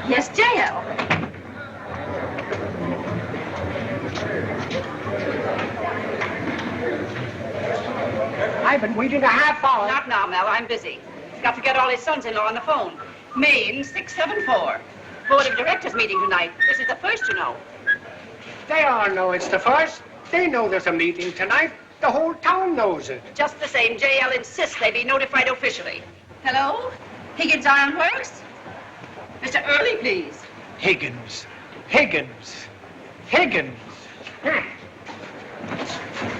Yes, J.L. I've been waiting a half hour. Not now, Mel. I'm busy. Got to get all his sons-in-law on the phone. Main 674. Board of Directors meeting tonight. This is the first, you know. They all know it's the first. They know there's a meeting tonight. The whole town knows it. Just the same, J.L. insists they be notified officially. Hello? Higgins Ironworks? Mr. Early, please. Higgins.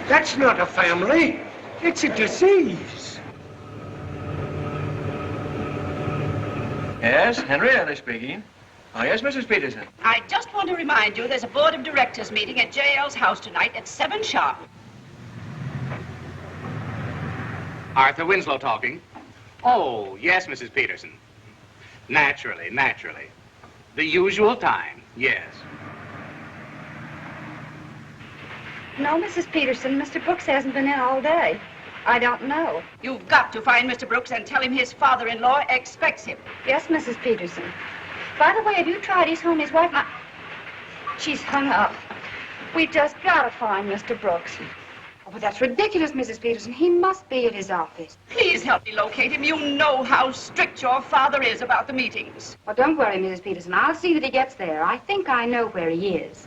That's not a family. It's a disease. Yes, Henrietta speaking. Oh, yes, Mrs. Peterson. I just want to remind you there's a Board of Directors meeting at J.L.'s house tonight at 7 sharp. Arthur Winslow talking. Oh, yes, Mrs. Peterson. Naturally. The usual time, yes. No, Mrs. Peterson, Mr. Brooks hasn't been in all day. I don't know. You've got to find Mr. Brooks and tell him his father-in-law expects him. Yes, Mrs. Peterson. By the way, have you tried his home? His wife, she's hung up. We just gotta find Mr. Brooks. Oh, but that's ridiculous, Mrs. Peterson. He must be at his office. Please help me locate him. You know how strict your father is about the meetings. Well, don't worry, Mrs. Peterson. I'll see that he gets there. I think I know where he is.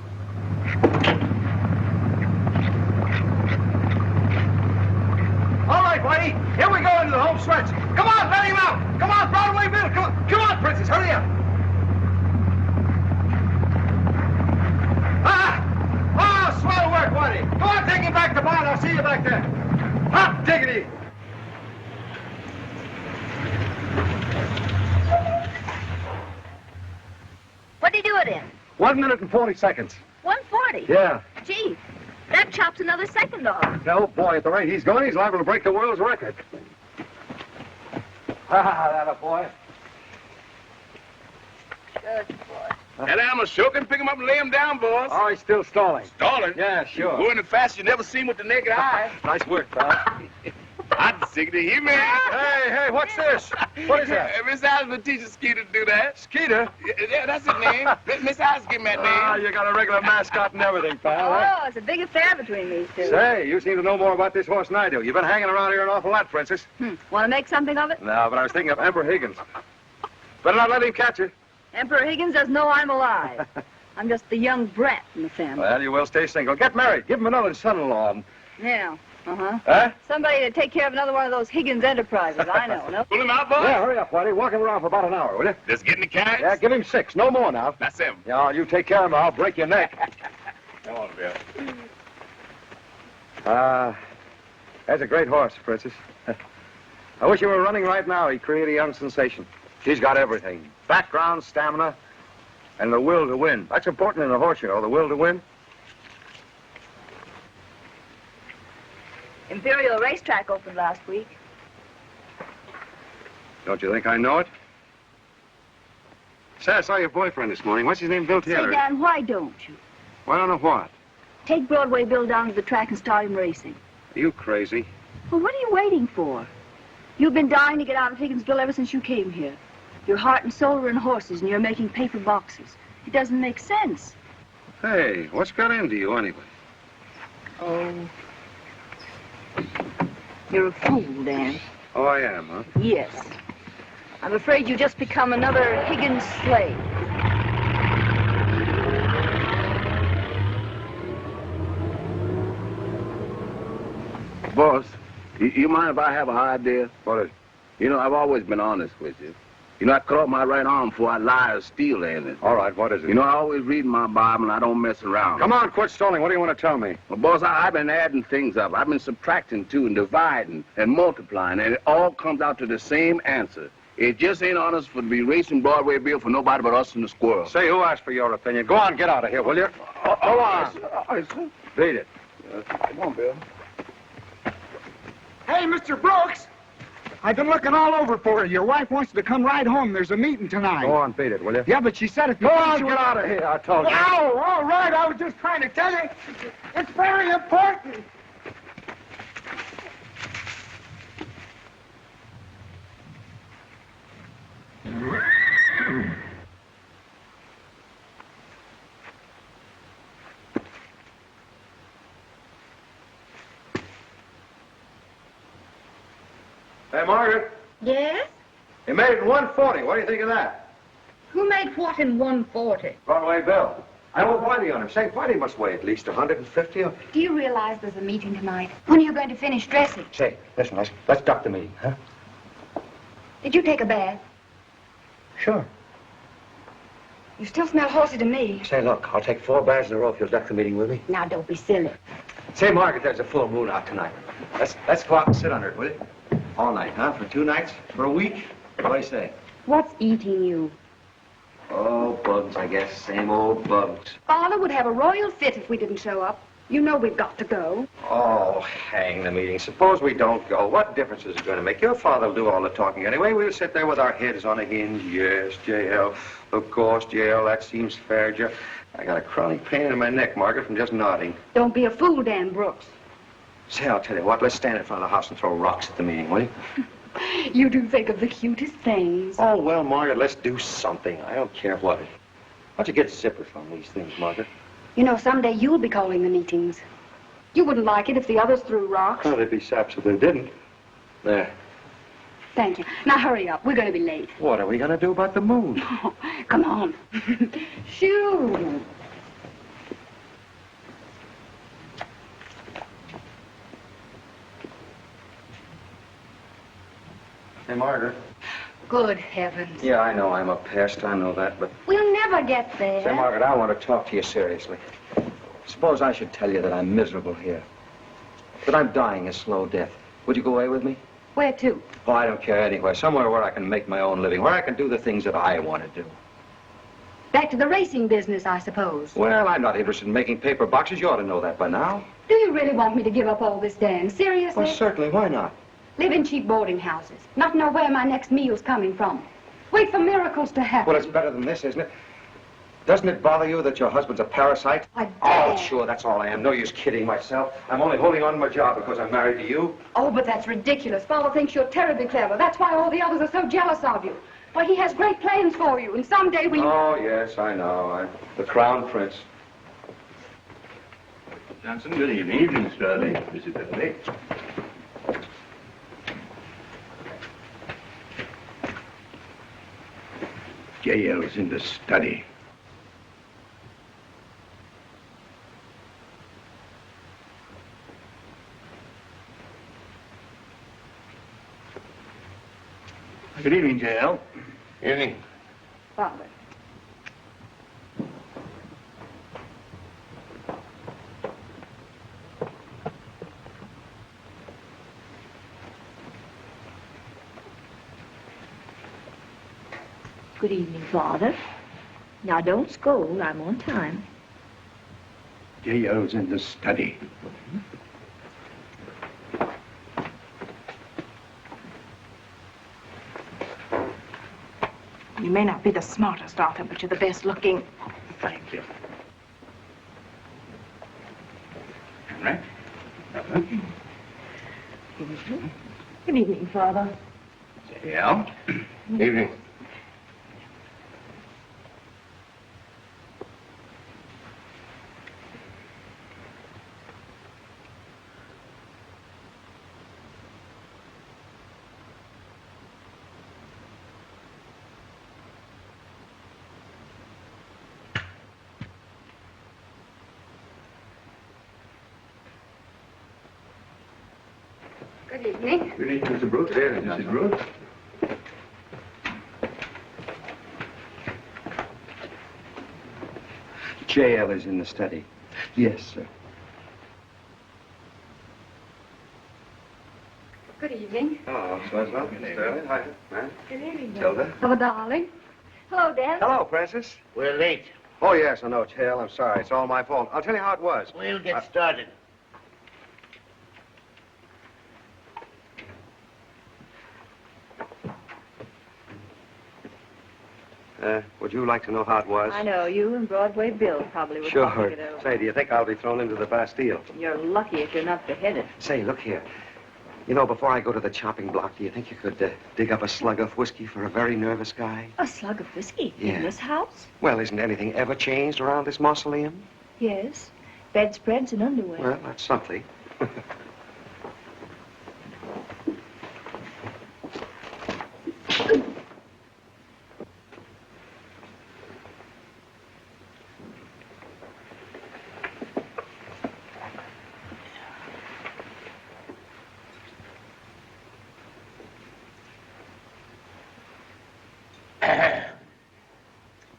All right, Whitey. Here we go into the home stretch. Come on, let him out. Come on, Broadway Bill. Come on, Princess. Hurry up. Oh, swell work, Whitey. Go on, take him back to barn. I'll see you back there. Hot diggity. What'd he do it in? 1 minute and 40 seconds. 140? Yeah. Gee, that chops another second off. No, boy, at the rate he's going, he's liable to break the world's record. That a boy. Good boy. That animal's sure can pick him up and lay him down, boys. Oh, he's still stalling. Stalling? Yeah, sure. Going as fast as you never seen with the naked eye. Nice work, pal. I'd sick to hear me. Hey, what's this? What is that? Miss Alice would teach Skeeter to do that. Skeeter? Yeah, that's his name. Miss Alice give him that name. Ah, you got a regular mascot and everything, pal. Oh, it's a big affair between these two. Say, you seem to know more about this horse than I do. You've been hanging around here an awful lot, Princess. Want to make something of it? No, but I was thinking of Emperor Higgins. Better not let him catch you. Emperor Higgins doesn't know I'm alive. I'm just the young brat in the family. Well, you will stay single. Get married. Give him another son-in-law. Yeah, Huh? Somebody to take care of another one of those Higgins enterprises. I know, no? Pull him out, boy. Yeah, hurry up, Whitey. Walk him around for about an hour, will you? Just getting the carrots? Yeah, give him 6. No more now. That's him. Yeah, you take care of him or I'll break your neck. Come on, Bill. That's a great horse, Princess. I wish you were running right now. He'd create a young sensation. He's got everything. Background, stamina, and the will to win. That's important in a horse, you know, the will to win. Imperial Racetrack opened last week. Don't you think I know it? Say, I saw your boyfriend this morning. What's his name? Bill Taylor. Say, Dan, why don't you? Well, I don't know what. Take Broadway Bill down to the track and start him racing. Are you crazy? Well, what are you waiting for? You've been dying to get out of Higginsville ever since you came here. Your heart and soul are in horses, and you're making paper boxes. It doesn't make sense. Hey, what's got into you anyway? Oh. You're a fool, Dan. Oh, I am, huh? Yes. I'm afraid you just become another Higgins slave. Boss, you mind if I have an idea? What is it? You know, I've always been honest with you. You know, I cut off my right arm before I lie or steal anything. All right, what is it? You know, I always read my Bible and I don't mess around. Come on, quit stalling. What do you want to tell me? Well, boss, I've been adding things up. I've been subtracting too and dividing and multiplying, and it all comes out to the same answer. It just ain't honest for to be racing Broadway Bill for nobody but us and the squirrel. Say, who asked for your opinion? Go on, get out of here, will you? Go on. Beat it. Come on, Bill. Hey, Mr. Brooks! I've been looking all over for you. Your wife wants you to come right home. There's a meeting tonight. Go on, beat it, will you? Yeah, but she said if you... Go on, get out of here, I told you. Oh, all right. I was just trying to tell you. It's very important. Hey, Margaret, Yes? you made it in 140. What do you think of that? Who made what in 140? Broadway bill. I owe Whitey on him. Say, Whitey must weigh at least 150. Do you realize there's a meeting tonight? When are you going to finish dressing? Say, listen, let's duck the meeting, huh? Did you take a bath? Sure. You still smell horsey to me. Say, look, I'll take 4 baths in a row if you'll duck the meeting with me. Now, don't be silly. Say, Margaret, there's a full moon out tonight. Let's go out and sit under it, will you? All night, huh? For 2 nights? For a week? What do you say? What's eating you? Oh, bugs, I guess. Same old bugs. Father would have a royal fit if we didn't show up. You know we've got to go. Oh, hang the meeting. Suppose we don't go. What difference is it going to make? Your father'll do all the talking anyway. We'll sit there with our heads on a hinge. Yes, JL. Of course, JL. That seems fair, Joe. I got a chronic pain in my neck, Margaret, from just nodding. Don't be a fool, Dan Brooks. Say, I'll tell you what. Let's stand in front of the house and throw rocks at the meeting, will you? You do think of the cutest things. Oh, well, Margaret, let's do something. I don't care what. Why don't you get zippers on these things, Margaret? You know, someday you'll be calling the meetings. You wouldn't like it if the others threw rocks. Oh, they'd be saps if they didn't. There. Thank you. Now hurry up. We're going to be late. What are we going to do about the moon? Oh, come on. Shoo. Hey, Margaret. Good heavens. Yeah, I know I'm a pest. I know that, but... We'll never get there. Say, Margaret, I want to talk to you seriously. Suppose I should tell you that I'm miserable here. That I'm dying a slow death. Would you go away with me? Where to? Oh, I don't care anywhere. Somewhere where I can make my own living. Where I can do the things that I want to do. Back to the racing business, I suppose. Well, I'm not interested in making paper boxes. You ought to know that by now. Do you really want me to give up all this, Dan? Seriously? Well, certainly. Why not? Live in cheap boarding houses. Not know where my next meal's coming from. Wait for miracles to happen. Well, it's better than this, isn't it? Doesn't it bother you that your husband's a parasite? Oh, sure, that's all I am. No use kidding myself. I'm only holding on to my job because I'm married to you. Oh, but that's ridiculous. Father thinks you're terribly clever. That's why all the others are so jealous of you. Why, he has great plans for you, and someday we... Oh, yes, I know. I'm the crown prince. Johnson, good evening. Evening, Mr. Early. Mrs. Early. J.L.'s in the study. Good evening, J.L. Evening. Father. Good evening, Father. Now, don't scold. I'm on time. J.L.'s in the study. You may not be the smartest, Arthur, but you're the best looking. Thank you. All right. Good evening, Father. J.L. Evening. Good evening. Good evening, Mr. Brooks. There, Mrs. Brooks. J.L. is in the study. Yes, sir. Good evening. Hello, Swenslow. Sterling. Hi, man. Good evening. Tilda. Hello, darling. Hello, Dan. Hello, Princess. We're late. Oh, yes, I know, J.L. I'm sorry. It's all my fault. I'll tell you how it was. We'll get started. Would you like to know how it was? I know. You and Broadway Bill probably were Sure. talking it over. Say, do you think I'll be thrown into the Bastille? You're lucky if you're not beheaded. Say, look here. You know, before I go to the chopping block, do you think you could dig up a slug of whiskey for a very nervous guy? A slug of whiskey Yeah. in this house? Well, isn't anything ever changed around this mausoleum? Yes. Bedspreads and underwear. Well, that's something.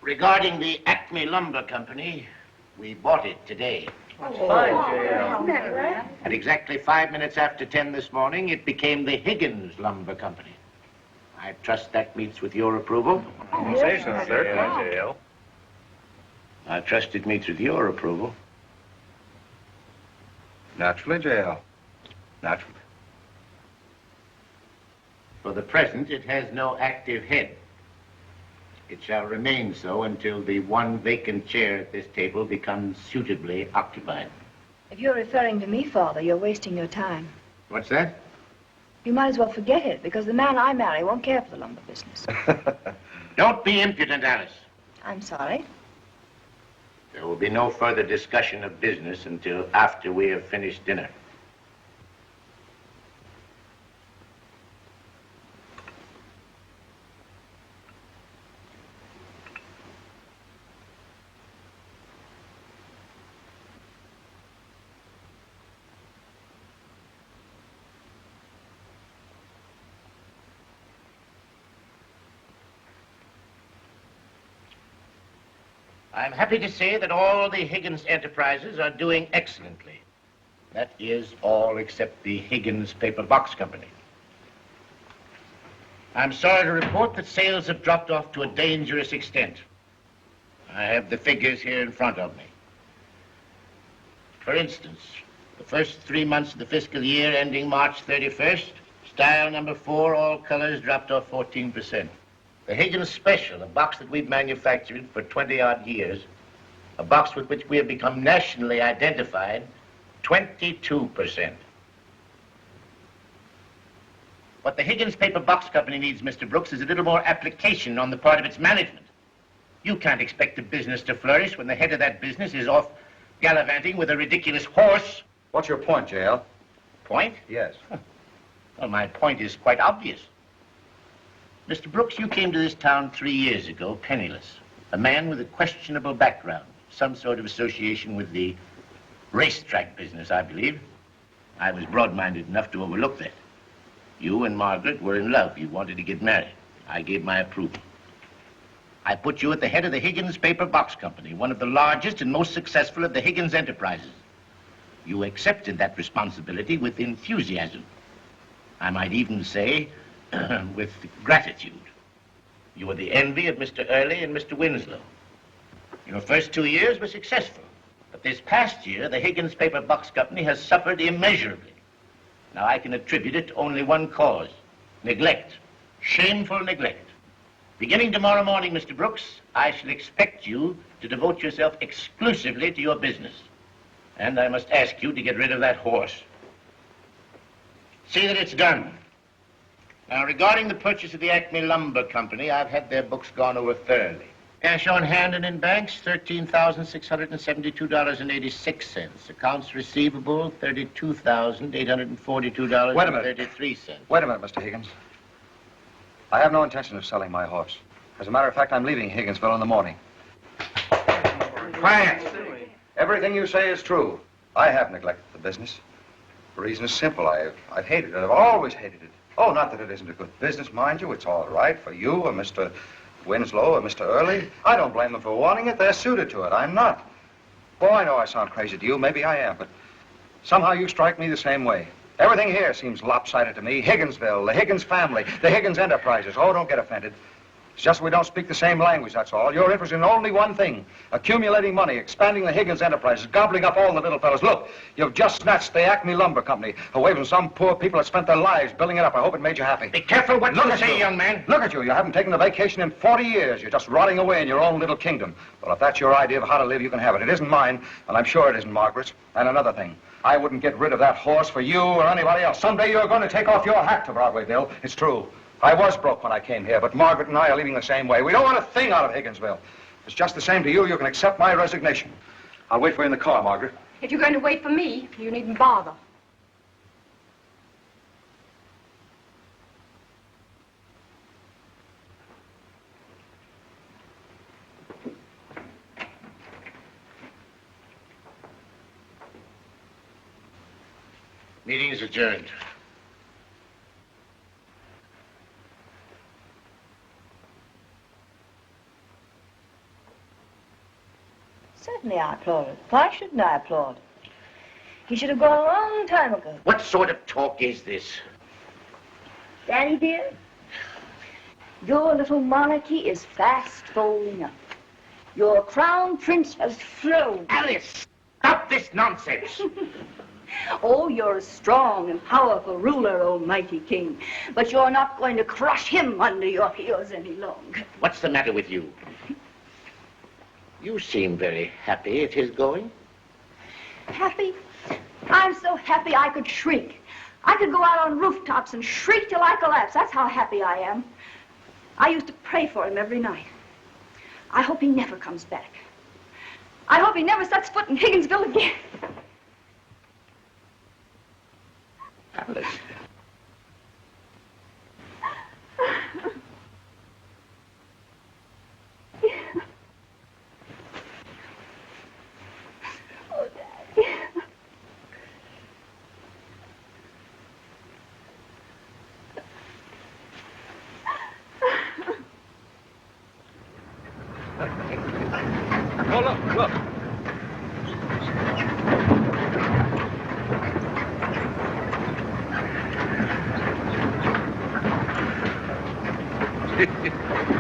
Regarding the Acme Lumber Company, we bought it today. At exactly 5 minutes after 10 this morning, it became the Higgins Lumber Company. I trust that meets with your approval. Say so, sir. I trust it meets with your approval. Naturally, J.L. Naturally. For the present, it has no active head. It shall remain so until the one vacant chair at this table becomes suitably occupied. If you're referring to me, Father, you're wasting your time. What's that? You might as well forget it, because the man I marry won't care for the lumber business. Don't be impudent, Alice. I'm sorry. There will be no further discussion of business until after we have finished dinner. I'm happy to say that all the Higgins enterprises are doing excellently. That is, all except the Higgins Paper Box Company. I'm sorry to report that sales have dropped off to a dangerous extent. I have the figures here in front of me. For instance, the first 3 months of the fiscal year ending March 31st, style number 4, all colors, dropped off 14%. The Higgins Special, a box that we've manufactured for 20-odd years, a box with which we have become nationally identified, 22%. What the Higgins Paper Box Company needs, Mr. Brooks, is a little more application on the part of its management. You can't expect the business to flourish when the head of that business is off gallivanting with a ridiculous horse. What's your point, J.L.? Point? Yes. Well, my point is quite obvious. Mr. Brooks, you came to this town 3 years ago, penniless. A man with a questionable background, some sort of association with the racetrack business, I believe. I was broad-minded enough to overlook that. You and Margaret were in love. You wanted to get married. I gave my approval. I put you at the head of the Higgins Paper Box Company, one of the largest and most successful of the Higgins enterprises. You accepted that responsibility with enthusiasm. I might even say, with gratitude. You were the envy of Mr. Early and Mr. Winslow. Your first 2 years were successful, but this past year, the Higgins Paper Box Company has suffered immeasurably. Now, I can attribute it to only one cause: neglect, shameful neglect. Beginning tomorrow morning, Mr. Brooks, I shall expect you to devote yourself exclusively to your business. And I must ask you to get rid of that horse. See that it's done. Now, regarding the purchase of the Acme Lumber Company, I've had their books gone over thoroughly. Cash on hand and in banks, $13,672.86. Accounts receivable, $32,842.33. Wait a minute, Mr. Higgins. I have no intention of selling my horse. As a matter of fact, I'm leaving Higginsville in the morning. Clarence! Everything you say is true. I have neglected the business. The reason is simple. I've hated it. I've always hated it. Oh, not that it isn't a good business, mind you. It's all right for you or Mr. Winslow or Mr. Early. I don't blame them for wanting it. They're suited to it. I'm not. Oh, I know I sound crazy to you. Maybe I am, but somehow you strike me the same way. Everything here seems lopsided to me. Higginsville, the Higgins family, the Higgins enterprises. Oh, don't get offended. It's just we don't speak the same language, that's all. You're interested in only one thing: accumulating money, expanding the Higgins enterprises, gobbling up all the little fellows. Look, you've just snatched the Acme Lumber Company away from some poor people that spent their lives building it up. I hope it made you happy. Be careful what you say, young man. Look at you. You haven't taken a vacation in 40 years. You're just rotting away in your own little kingdom. Well, if that's your idea of how to live, you can have it. It isn't mine, and I'm sure it isn't Margaret's. And another thing, I wouldn't get rid of that horse for you or anybody else. Someday you're going to take off your hat to Broadway, Bill. It's true. I was broke when I came here, but Margaret and I are leaving the same way. We don't want a thing out of Higginsville. If it's just the same to you, you can accept my resignation. I'll wait for you in the car, Margaret. If you're going to wait for me, you needn't bother. Meeting is adjourned. Certainly I applaud it. Why shouldn't I applaud? He should have gone a long time ago. What sort of talk is this? Daddy, dear, your little monarchy is fast folding up. Your crown prince has flown. Alice, stop this nonsense. Oh, you're a strong and powerful ruler, oh mighty king. But you're not going to crush him under your heels any longer. What's the matter with you? You seem very happy at his going. Happy? I'm so happy I could shriek. I could go out on rooftops and shriek till I collapse. That's how happy I am. I used to pray for him every night. I hope he never comes back. I hope he never sets foot in Higginsville again. Alice. Oh, Daddy. Oh, look.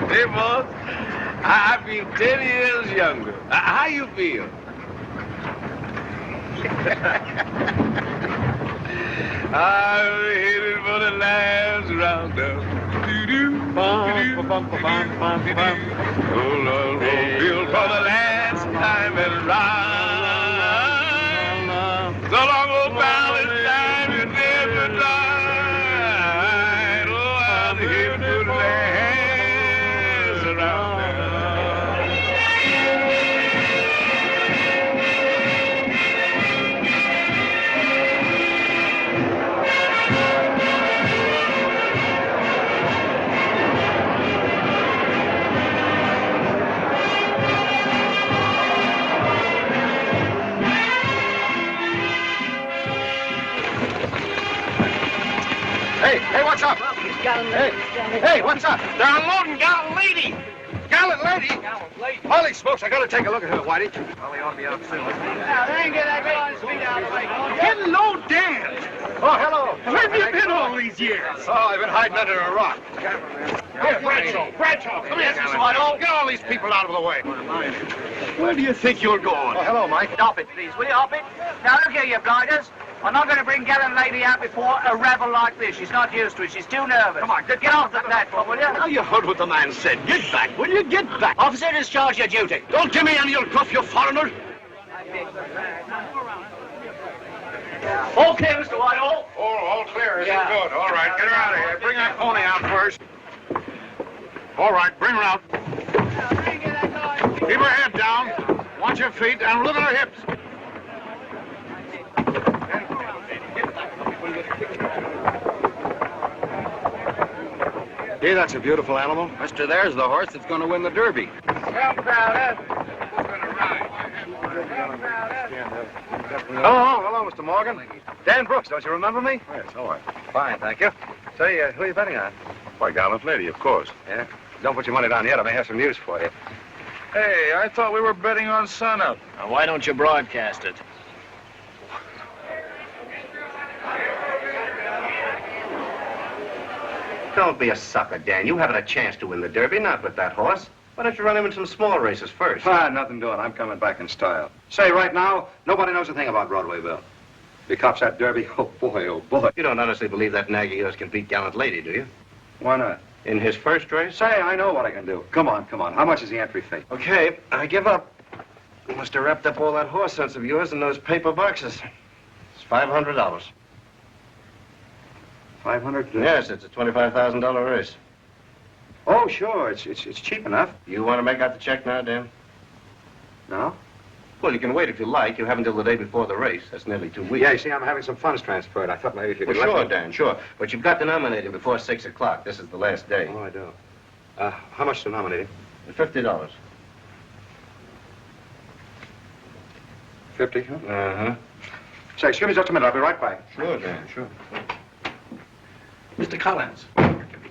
Hey, boss, I've been 10 years younger. How you feel? I'm headed for the last roundup. Oh, Lord, feel for the last time and round. So long, old Valentine, you never died. Oh, I'm here for the last roundup. Hey, what's up? Hey, what's up? They're unloading Gallant Lady. Gallant Lady? Holy smokes, I gotta take a look at her, Whitey. Well, they ought to be out soon. Now, they ain't get that guy on his feet out of the way. Hello, Dan. Oh, hello. Where have you been all these years? Oh, I've been hiding under a rock. Here, Bradshaw, come here, Mr. Whitehall. Get all these people out of the way. Where do you think you're going? Oh, hello, Mike. Stop it, please. Will you hop it? Now, look here, you blighters. I'm not going to bring Gallant Lady out before a rabble like this. She's not used to it. She's too nervous. Come on, get off the platform, will you? Now, you heard what the man said. Get back, will you? Get back. Officer, discharge your duty. Don't give me any of your guff, you foreigner. Okay, Mr. Whitehall. Oh, all clear, is it? Good. All right, get her out of here. Bring that pony out first. All right, bring her out. Keep her head down. Watch her feet and look at her hips. Gee, that's a beautiful animal. Mister, there's the horse that's going to win the Derby. Hello, Mr. Morgan. Dan Brooks, don't you remember me? Yes, all right. Fine, thank you. Say, who are you betting on? Why, Gallant Lady, of course. Yeah? Don't put your money down yet. I may have some news for you. Hey, I thought we were betting on sunup. Now, why don't you broadcast it? Don't be a sucker, Dan. You haven't a chance to win the Derby, not with that horse. Why don't you run him in some small races first? Nothing doing. I'm coming back in style. Say, right now, nobody knows a thing about Broadway, Bill. If he cops that Derby, oh, boy. You don't honestly believe that nag of yours can beat Gallant Lady, do you? Why not? In his first race? Say, I know what I can do. Come on. How much is the entry fee? Okay, I give up. You must have wrapped up all that horse sense of yours in those paper boxes. It's $500. 500? Yes, it's a $25,000 race. Oh, sure. It's cheap enough. You want to make out the check now, Dan? No? Well, you can wait if you like. You have until the day before the race. That's nearly 2 weeks. Yeah, you see, I'm having some funds transferred. I thought maybe if you could Well, sure, let me... Dan, sure. But you've got to nominate him before 6 o'clock. This is the last day. Oh, I do. How much to nominate him? $50. 50, huh? Uh-huh. Say, excuse me just a minute. I'll be right back. Sure, Dan, sure. Mr. Collins.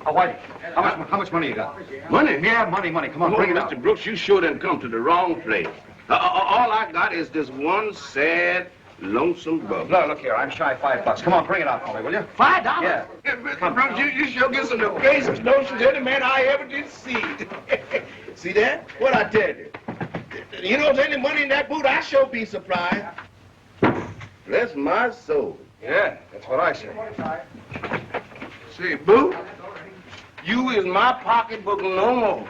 Oh, Whitey, how much money you got? Money? Yeah, money. Come on, bring it Mr. out. Brooks, you sure didn't come to the wrong place. All I got is this one sad, lonesome bug. No, look here. I'm shy $5. Come on, bring it out for me, will you? $5? Yeah. Mr. Brooks, you sure get some of the craziest notions any man I ever did see. See that? What I tell you? You know, if there's any money in that boot, I sure be surprised. Bless my soul. Yeah, that's what I say. Say, Boo, you is my pocketbook no more.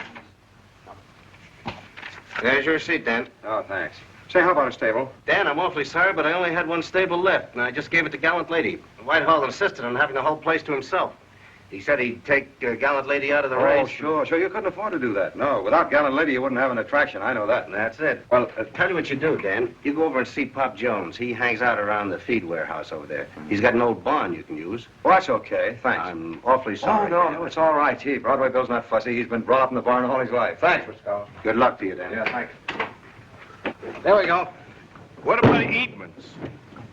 There's your seat, Dan. Oh, thanks. Say, how about a stable? Dan, I'm awfully sorry, but I only had one stable left, and I just gave it to Gallant Lady. Whitehall insisted on having the whole place to himself. He said he'd take Gallant Lady out of the race. Oh, sure. You couldn't afford to do that. No, without Gallant Lady, you wouldn't have an attraction. I know that. And that's it. Well, tell you what you do, Dan. You go over and see Pop Jones. He hangs out around the feed warehouse over there. He's got an old barn you can use. Well, that's okay. Thanks. I'm awfully sorry. Oh, no, it's all right. Gee, Broadway Bill's not fussy. He's been brought up in the barn all his life. Thanks, Mr. Collins. Good luck to you, Dan. Yeah, thanks. There we go. What about eatments?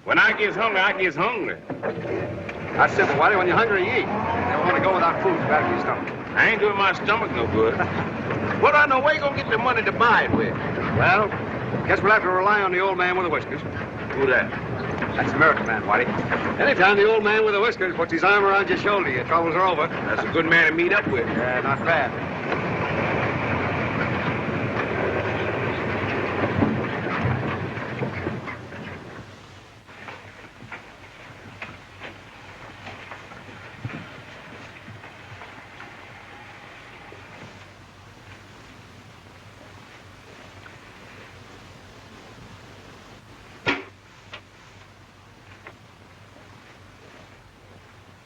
When I gets hungry, I gets hungry. That's simple, Whitey. When you're hungry, you eat. You never want to go without food. It's bad for your stomach. I ain't doing my stomach no good. What I know, where you gonna get the money to buy it with? Well, guess we'll have to rely on the old man with the whiskers. Who that? That's the American man, Whitey. Anytime the old man with the whiskers puts his arm around your shoulder, your troubles are over. That's a good man to meet up with. Yeah, not bad.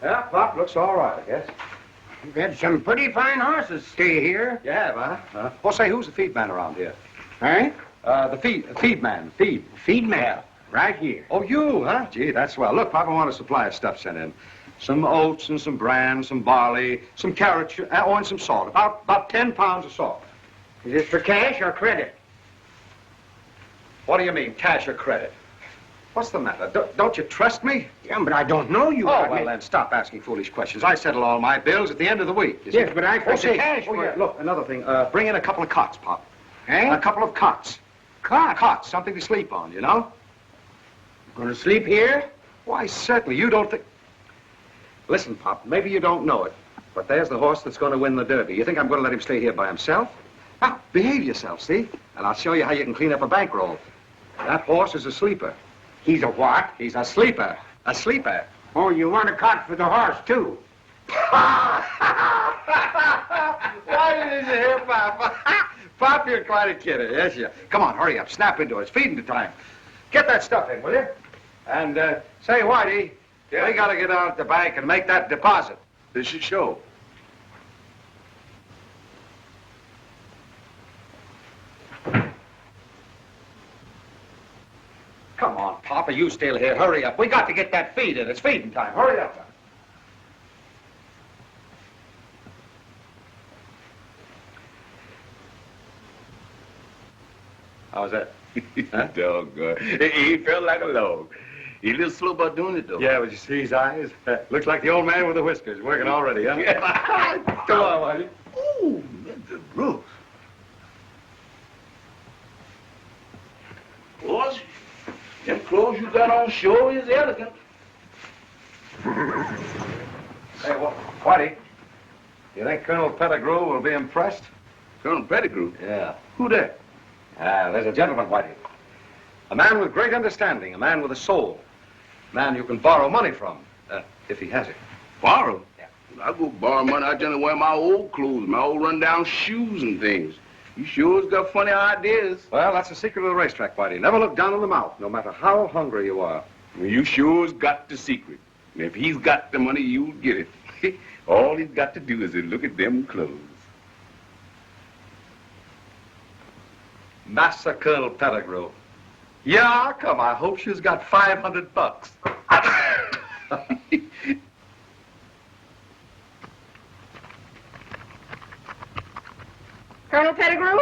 Yeah, Pop looks all right, I guess. You've had some pretty fine horses stay here. Yeah, huh? Well, say, who's the feed man around here? Huh? The feed man. Feed. Feed man. Right here. Oh, you, huh? Gee, that's swell. Look, Papa, I want a supply of stuff sent in. Some oats and some bran, some barley, some carrots, and some salt. About 10 pounds of salt. Is this for cash or credit? What do you mean, cash or credit? What's the matter? Don't you trust me? Yeah, but I don't know you. Oh, well, then stop asking foolish questions. I settle all my bills at the end of the week. You see? Yes, but I fetch the cash Oh, for yeah, it. look, another thing. Bring in a couple of cots, Pop. Eh? A couple of cots. Cots, something to sleep on, you know? Gonna sleep here? Why, certainly. You don't think... Listen, Pop, maybe you don't know it, but there's the horse that's going to win the Derby. You think I'm going to let him stay here by himself? Now, behave yourself, see? And I'll show you how you can clean up a bankroll. That horse is a sleeper. He's a what? He's a sleeper. A sleeper. Oh, you want a cot for the horse, too? Why didn't you hear Pop? Pop, you're quite a kidder, yes, you. Come on, hurry up. Snap into it. It's feeding time. Get that stuff in, will you? And, say, Whitey, we got to get out at the bank and make that deposit. This should show. Come on, Papa, you still here. Hurry up. We got to get that feed in. It's feeding time. Hurry up. How's that? Huh? Doggone. He felt like a log. He's a little slow about doing it, though. Yeah, but you see his eyes? Looks like the old man with the whiskers. Working already, huh? Come on, Whitey. Ooh, Mr. Brooks. Boys, them clothes you got on sure is elegant. Hey, Whitey, you think Colonel Pettigrew will be impressed? Colonel Pettigrew? Yeah. Who that? There's a gentleman, Whitey. A man with great understanding, a man with a soul. A man you can borrow money from, if he has it. Borrow? Yeah. I go borrow money. I generally wear my old clothes, my old run-down shoes and things. You sure has got funny ideas. Well, that's the secret of the racetrack, Whitey. Never look down on the mouth, no matter how hungry you are. Well, you sure's got the secret. And if he's got the money, you'll get it. All he's got to do is to look at them clothes. Massa Colonel Pettigrew. Yeah, come. I hope she's got $500. Colonel Pettigrew?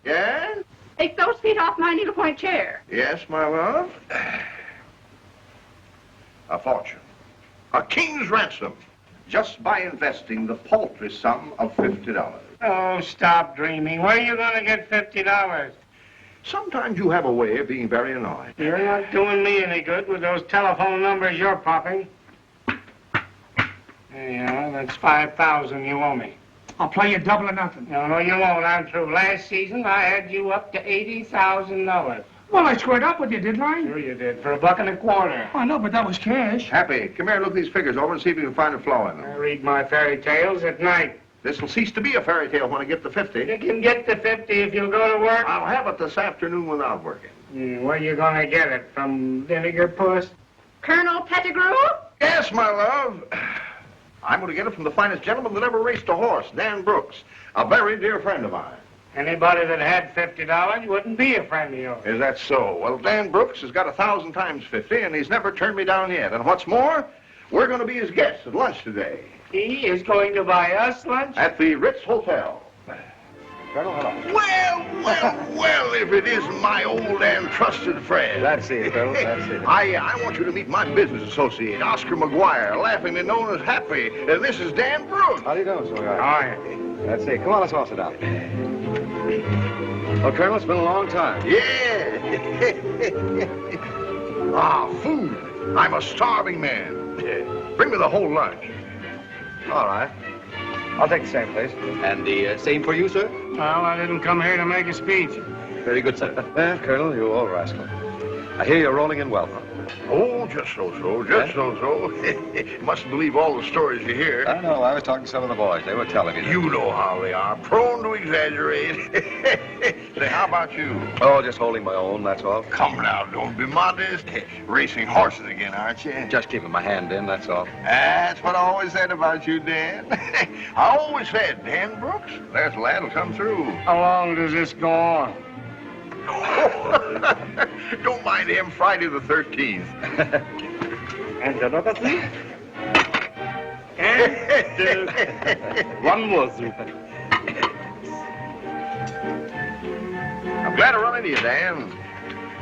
Yes? Take those feet off my needlepoint chair. Yes, my love. A fortune. A king's ransom. Just by investing the paltry sum of $50. Oh, stop dreaming. Where are you going to get $50? Sometimes you have a way of being very annoying. You're not doing me any good with those telephone numbers you're popping. There you are. That's $5,000 you owe me. I'll play you double or nothing. No, you won't. I'm through. Last season, I had you up to $80,000. Well, I squared up with you, didn't I? Sure you did. For $1.25. I know, but that was cash. Happy, come here and look these figures over and see if you can find a flaw in I them. read my fairy tales at night. This will cease to be a fairy tale when I get to 50. You can get the 50 if you'll go to work. I'll have it this afternoon without working. Where you gonna get it? From Vinegar Puss? Colonel Pettigrew? Yes, my love. I'm going to get it from the finest gentleman that ever raced a horse, Dan Brooks, a very dear friend of mine. Anybody that had $50 wouldn't be a friend of yours. Is that so? Well, Dan Brooks has got 1,000 times 50, and he's never turned me down yet. And what's more, we're going to be his guests at lunch today. He is going to buy us lunch? At the Ritz Hotel. Colonel, hello. Well, if it isn't my old and trusted friend. That's it, Colonel, that's it. I want you to meet my business associate, Oscar McGuire, laughingly known as Happy. This is Dan Brooks. How do you do, sweetheart? Hi. That's it. Come on, let's all sit down. Well, Colonel, it's been a long time. Yeah. Food. I'm a starving man. Bring me the whole lunch. All right. I'll take the same, please. And the same for you, sir? Well, I didn't come here to make a speech. Very good, sir. Well, Colonel, you old rascal. I hear you're rolling in wealth. Oh, just so. Mustn't believe all the stories you hear. I know. I was talking to some of the boys. They were telling me that. You know how they are, prone to exaggerate. Say, how about you? Oh, just holding my own, that's all. Come now, don't be modest. Racing horses again, aren't you? Just keeping my hand in, that's all. That's what I always said about you, Dan. I always said, Dan Brooks, there's a lad will come through. How long does this go on? Don't mind him, Friday the 13th. And another thing? And one more, super. I'm glad to run into you, Dan.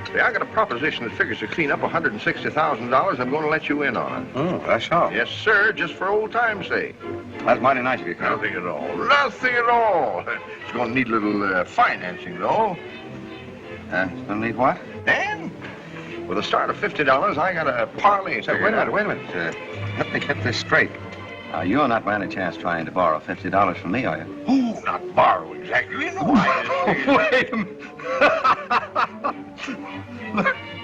See, I got a proposition that figures to clean up $160,000 I'm going to let you in on. Oh, that's all. Yes, sir, just for old time's sake. That's mighty nice of you, Colonel. Nothing at all. Nothing at all. It's going to need a little financing, though. Still need what? Dan, with a start of $50, I got a parlay. Say, wait a minute. Let me get this straight. You're not by any chance trying to borrow $50 from me, are you? Oh, not borrow exactly. You know I... Wait a minute.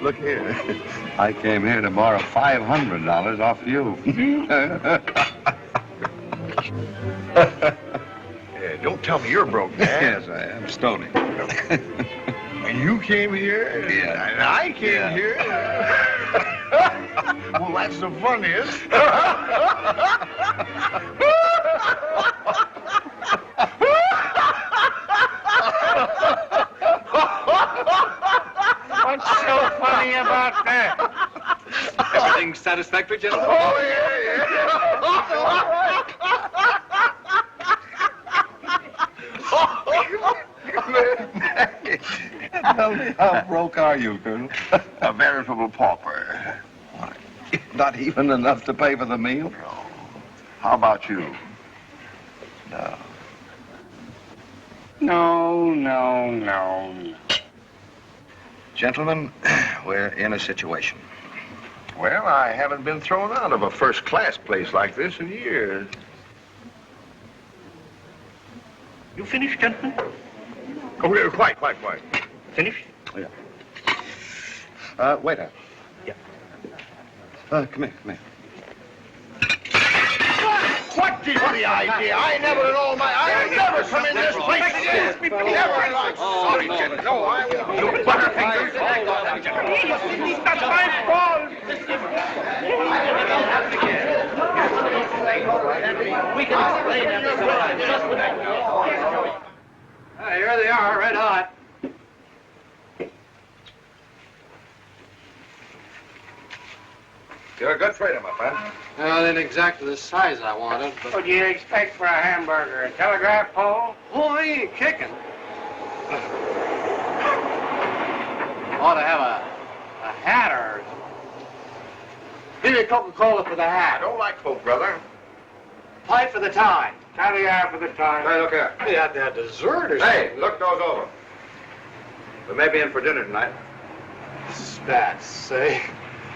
Look here. I came here to borrow $500 off you. Yeah, don't tell me you're broke, Dan. Yes, I am. Stony. And you came here? Yeah. And I came here? Well, that's the funniest. What's so funny about that? Everything satisfactory, gentlemen? Oh, yeah. Tell me, how broke are you, Colonel? A veritable pauper. Not even enough to pay for the meal? No. How about you? No. Gentlemen, we're in a situation. Well, I haven't been thrown out of a first-class place like this in years. You finished, gentlemen? Oh, yeah, quite. Finished? Oh, yeah. Waiter. Yeah. Come here. What the idea? I never in all my... I never come in this place again. Never in life. Sorry, Jen. No, I won't. You butterfingers. He's not my fault. We can explain everything. Here they are, red hot. You're a good trader, my friend. They ain't exactly the size I wanted, but... What do you expect for a hamburger? A telegraph pole? Oh, I ain't kicking. Ought to have a hat or... Give me a Coca-Cola for the I hat. don't like Coke, brother. Pipe for the tie. Caviar for the time. Hey, look here. We had to have dessert or something. Hey, look those over. We may be in for dinner tonight. Spats, say.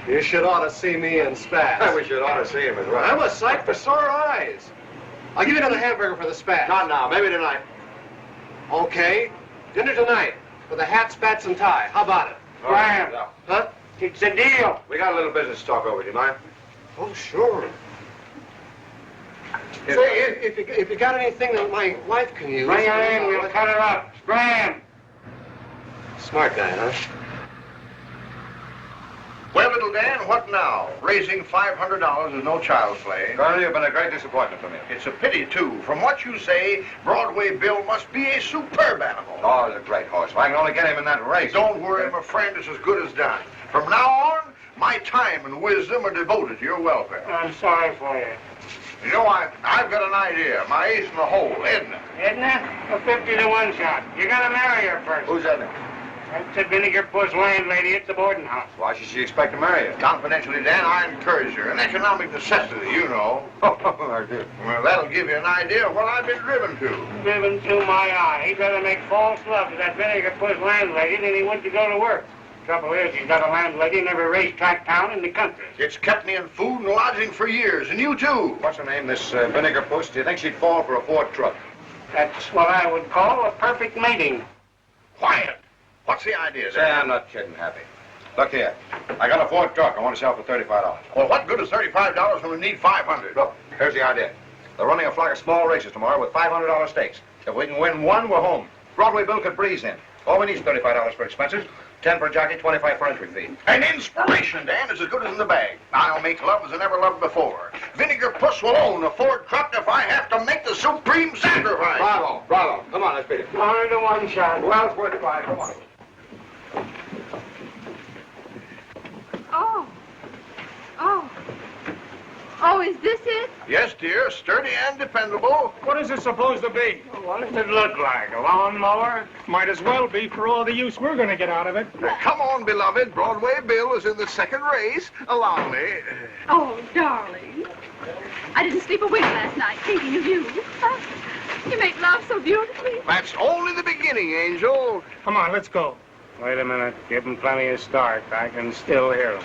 You should ought to see me in Spats. We should ought to see him as well. I'm a sight for sore eyes. I'll give you another hamburger for the Spats. Not now, maybe tonight. Okay. Dinner tonight with a hat, spats, and tie. How about it? Graham. Huh? It's a deal. We got a little business to talk over. Do you mind? Oh, sure. Here. Say, if you got anything that my wife can use... Bring her in. We'll cut her up. Graham. Smart guy, huh? Well, little Dan, what now? Raising $500 is no child's play. Connolly, you've been a great disappointment to me. It's a pity, too. From what you say, Broadway Bill must be a superb animal. Oh, he's a great horse. If I can only get him in that race. Don't worry, my friend. It's as good as done. From now on, my time and wisdom are devoted to your welfare. I'm sorry for you. You know, I've got an idea. My ace in the hole, Edna. Edna? A 50 to 1 shot. You gotta marry her first. Who's Edna? That's a Vinegar Puss landlady at the boarding house. Why should she expect to marry you? Confidentially, Dan, I encourage her. An economic necessity, you know. I do. Well, that'll give you an idea of what I've been driven to. Driven to my eye. He'd rather make false love to that Vinegar Puss landlady than he would to go to work. Trouble is, he's got a landlady in every racetrack town in the country. It's kept me in food and lodging for years, and you too. What's her name, this Vinegar Puss? Do you think she'd fall for a Ford truck? That's what I would call a perfect mating. Quiet. What's the idea, Say, I'm not kidding, Happy. Look here. I got a Ford truck. I want to sell for $35. Well, what good is $35 when we need $500? Look, here's the idea. They're running a flock of small races tomorrow with $500 stakes. If we can win one, we're home. Broadway Bill could breeze in. All we need is $35 for expenses, 10 for a jockey, 25 for entry fee. An inspiration, Dan, is as good as in the bag. I'll make love as I never loved before. Vinegar Puss will own a Ford truck if I have to make the supreme sacrifice. Bravo, bravo. Come on, let's beat it. 100 to 1 shot. Well, it's worth 5. Come on. Oh, is this it? Yes, dear, sturdy and dependable. What is it supposed to be? What does it look like? A lawnmower? Might as well be for all the use we're going to get out of it. Come on, beloved. Broadway Bill is in the second race. Allow me. Oh, darling. I didn't sleep a wink last night thinking of you. You make love so beautifully. That's only the beginning, Angel. Come on, let's go. Wait a minute. Give him plenty of start. I can still hear him.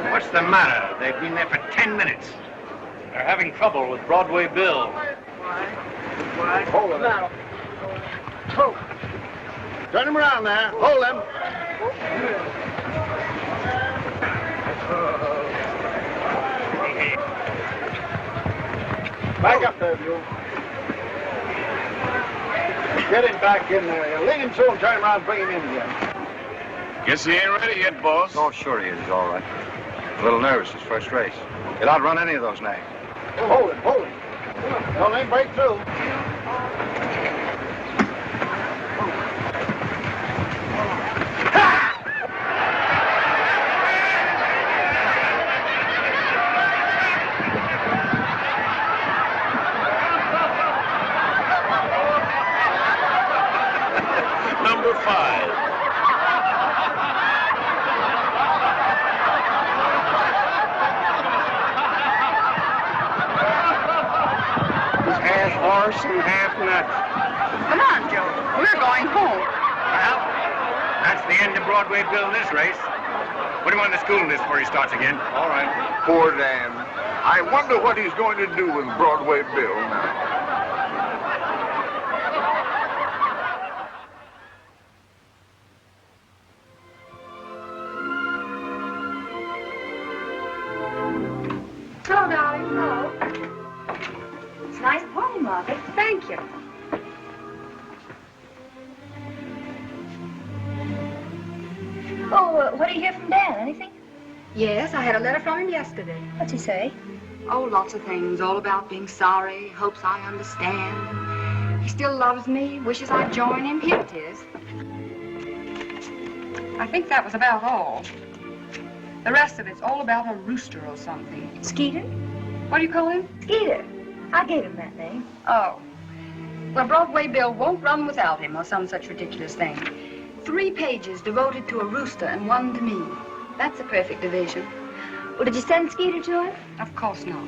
What's the matter? They've been there for 10 minutes. They're having trouble with Broadway Bill. Hold him. Turn him around there. Hold him. Back up there, you. Get him back in there. Lean him to him, turn him around, bring him in again. Guess he ain't ready yet, boss. Oh, sure he is. He's all right. A little nervous his first race. He'll outrun any of those nags. Hold him, hold him. Don't let him break through. Number 5. Half horse and half nuts. Come on, Joe. We're going home. Well, that's the end of Broadway Bill in this race. Put him on the school list before he starts again. All right. Poor Dan. I wonder what he's going to do with Broadway Bill now. Hello, darling. Hello. It's a nice pony, Margaret. Thank you. Oh, what do you hear from Dan? Anything? Yes, I had a letter from him yesterday. What's he say? Oh, lots of things, all about being sorry, hopes I understand. He still loves me, wishes I'd join him. Here it is. I think that was about all. The rest of it's all about a rooster or something. Skeeter? What do you call him? Skeeter. I gave him that name. Oh. Well, Broadway Bill won't run without him, or some such ridiculous thing. 3 pages devoted to a rooster and 1 to me. That's a perfect division. Well, did you send Skeeter to him? Of course not.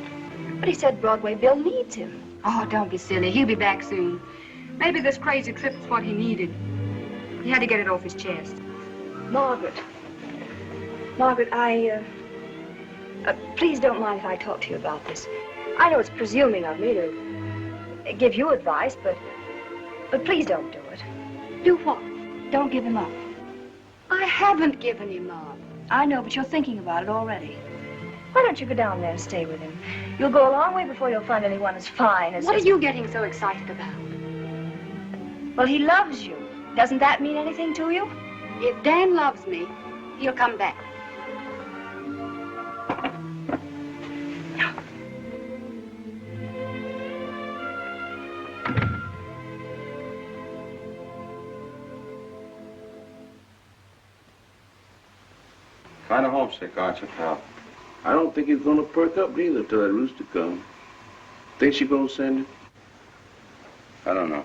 But he said Broadway Bill needs him. Oh, don't be silly. He'll be back soon. Maybe this crazy trip is what he needed. He had to get it off his chest. Margaret, please don't mind if I talk to you about this. I know it's presuming of me to give you advice, but please don't do it. Do what? Don't give him up. I haven't given him up. I know, but you're thinking about it already. Why don't you go down there and stay with him? You'll go a long way before you'll find anyone as fine as... What are you getting so excited about? Well, he loves you. Doesn't that mean anything to you? If Dan loves me, he'll come back. Kind of homesick, aren't you, pal? I don't think he's gonna perk up neither till that rooster comes. Think she gonna send it? I don't know.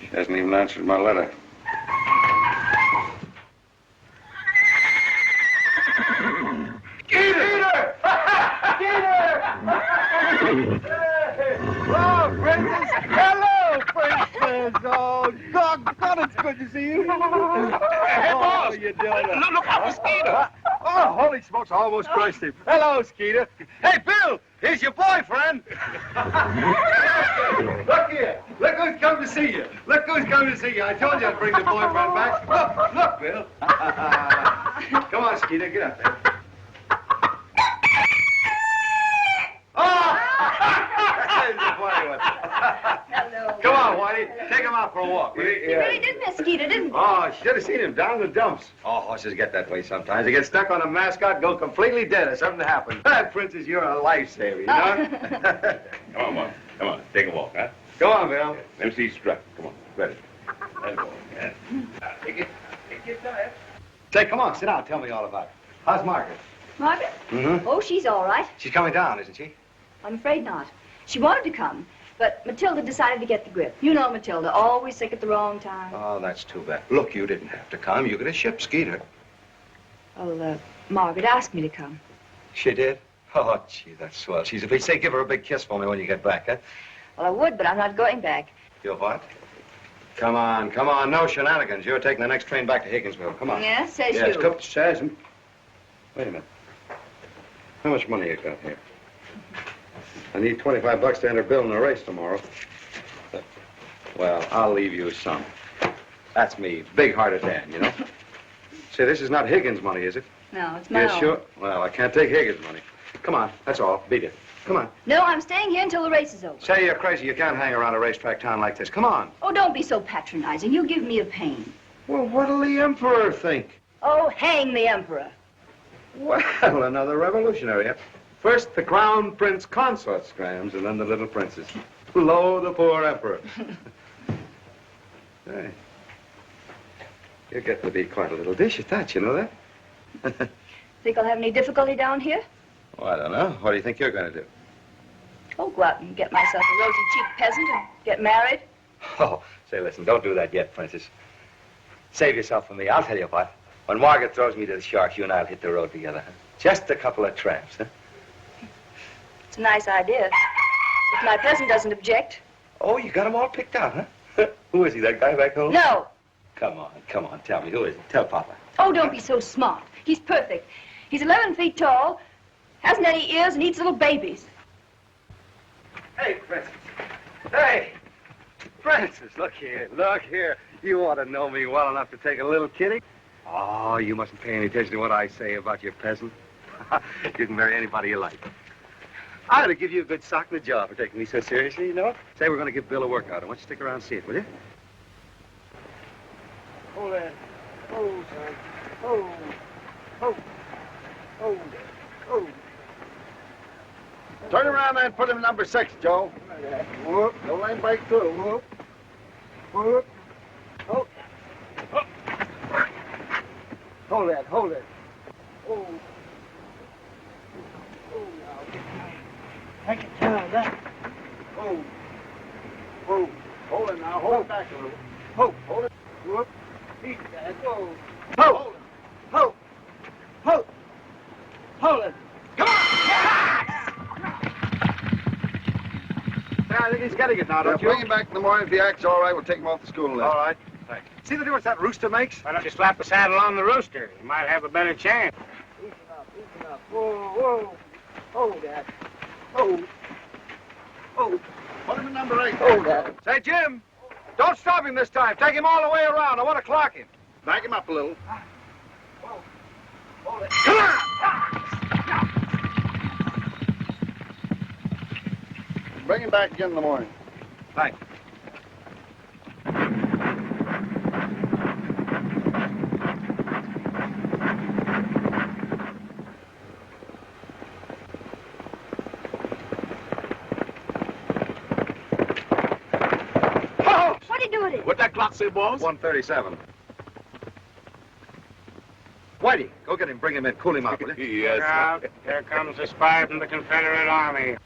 She hasn't even answered my letter. Skeeter! Hello, Princess! Hello, Princess! Oh, doggone, it's good to see you. Hey, boss! You doing? Look out for Skeeter! Oh, holy smokes, I almost crushed him. Hello, Skeeter. Hey, Bill, here's your boyfriend. Look here. Look who's come to see you. Look who's come to see you. I told you I'd bring the boyfriend back. Look, Bill. Come on, Skeeter, get up there. Oh! Hello. Come on, Whitey. Take him out for a walk. You really did miss Skeeter, didn't you? Oh, you should have seen him down in the dumps. Oh, horses get that way sometimes. They get stuck on a mascot, go completely dead or something happens. Princess, you're a lifesaver, you know? Come on, Mom. Come on, take a walk, huh? Come on, Bill. Let me see you strut. Come on, ready. Let's go. Yeah. Take it time. Say, come on, sit down. Tell me all about it. How's Margaret? Margaret? Mm-hmm. Oh, she's all right. She's coming down, isn't she? I'm afraid not. She wanted to come, but Matilda decided to get the grip. You know Matilda, always sick at the wrong time. Oh, that's too bad. Look, you didn't have to come. You could have shipped Skeeter. Well, Margaret asked me to come. She did? Oh, gee, that's swell. She's a big... Say, give her a big kiss for me when you get back, huh? Well, I would, but I'm not going back. You what? Come on, come on. No shenanigans. You're taking the next train back to Higginsville. Come on. Yes, says yes, you. Come, says him. Wait a minute. How much money you got here? I need $25 to enter Bill in the race tomorrow. Well, I'll leave you some. That's me, big-hearted Dan, you know? Say, this is not Higgins' money, is it? No, it's my Yes, own. sure. Well, I can't take Higgins' money. Come on, that's all. Beat it. Come on. No, I'm staying here until the race is over. Say, you're crazy. You can't hang around a racetrack town like this. Come on. Oh, don't be so patronizing. You give me a pain. Well, what'll the Emperor think? Oh, hang the Emperor. Well, another revolutionary, huh? First the Crown Prince Consort scrams, and then the little princess. Lo, the poor Emperor. Hey. You get to be quite a little dish at that, you know that? Think I'll have any difficulty down here? Well, I don't know. What do you think you're going to do? Oh, go out and get myself a rosy-cheeked peasant and get married. Oh, say, listen, don't do that yet, Princess. Save yourself for me. I'll tell you what. When Margaret throws me to the sharks, you and I'll hit the road together. Huh? Just a couple of tramps, huh? It's a nice idea. If my peasant doesn't object. Oh, you got them all picked out, huh? Who is he, that guy back home? No. Come on, tell me. Who is he? Tell Papa. Oh, don't be so smart. He's perfect. He's 11 feet tall, hasn't any ears, and eats little babies. Hey, Princess. Hey! Princess, look here, look here. You ought to know me well enough to take a little kidding. Oh, you mustn't pay any attention to what I say about your peasant. You can marry anybody you like. I ought to give you a good sock in the jaw for taking me so seriously, you know? Say, we're going to give Bill a workout. I want you to stick around and see it, will you? Oh, there. Oh, son. Oh. Oh. Oh. Oh. Turn around and put him number 6, Joe. Whoop. No line break through. Whoop. Whoop. Oh. Oh. Hold that. Hold that. Oh. Oh, now. I can tell that. Oh. Oh. Whoa. Hold it. Hold it. Come on! I think he's getting it now, don't you? Bring him back in the morning. If he acts all right, we'll take him off the school list. All right. Thanks. See the difference that rooster makes? Why don't you slap the saddle on the rooster? You might have a better chance. Loosen up. Whoa. Hold that. Oh. Put him in number 8. Hold that. Say, Jim, don't stop him this time. Take him all the way around. I want to clock him. Back him up a little. Hold it. Come on! Bring him back again in the morning. Thanks. What did you do with it? What that clock say, boss? 137. Whitey, go get him. Bring him in. Cool him out, will you? Yes. Out. Here comes the spy from the Confederate Army.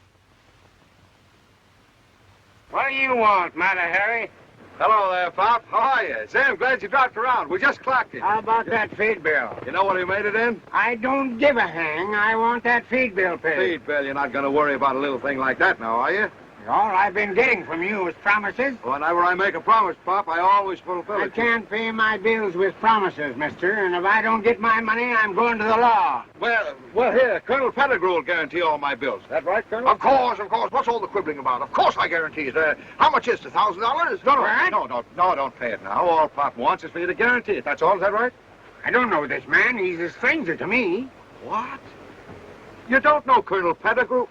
What do you want, Matter Harry? Hello there, Pop. How are you? Say, I'm glad you dropped around. We just clocked him. How about that feed bill? You know what he made it in? I don't give a hang. I want that feed bill paid. Feed bill. You're not going to worry about a little thing like that now, are you? All I've been getting from you is promises. Whenever I make a promise, Pop, I always fulfill I it. can't pay my bills with promises, mister, and if I don't get my money, I'm going to the law. Well, here, Colonel Pettigrew will guarantee all my bills. Is that right, Colonel? Of course. What's all the quibbling about? Of course I guarantee it. How much is it? $1,000? No, don't pay it now. All Pop wants is for you to guarantee it. That's all. Is that right? I don't know this man. He's a stranger to me. What? You don't know Colonel Pettigrew?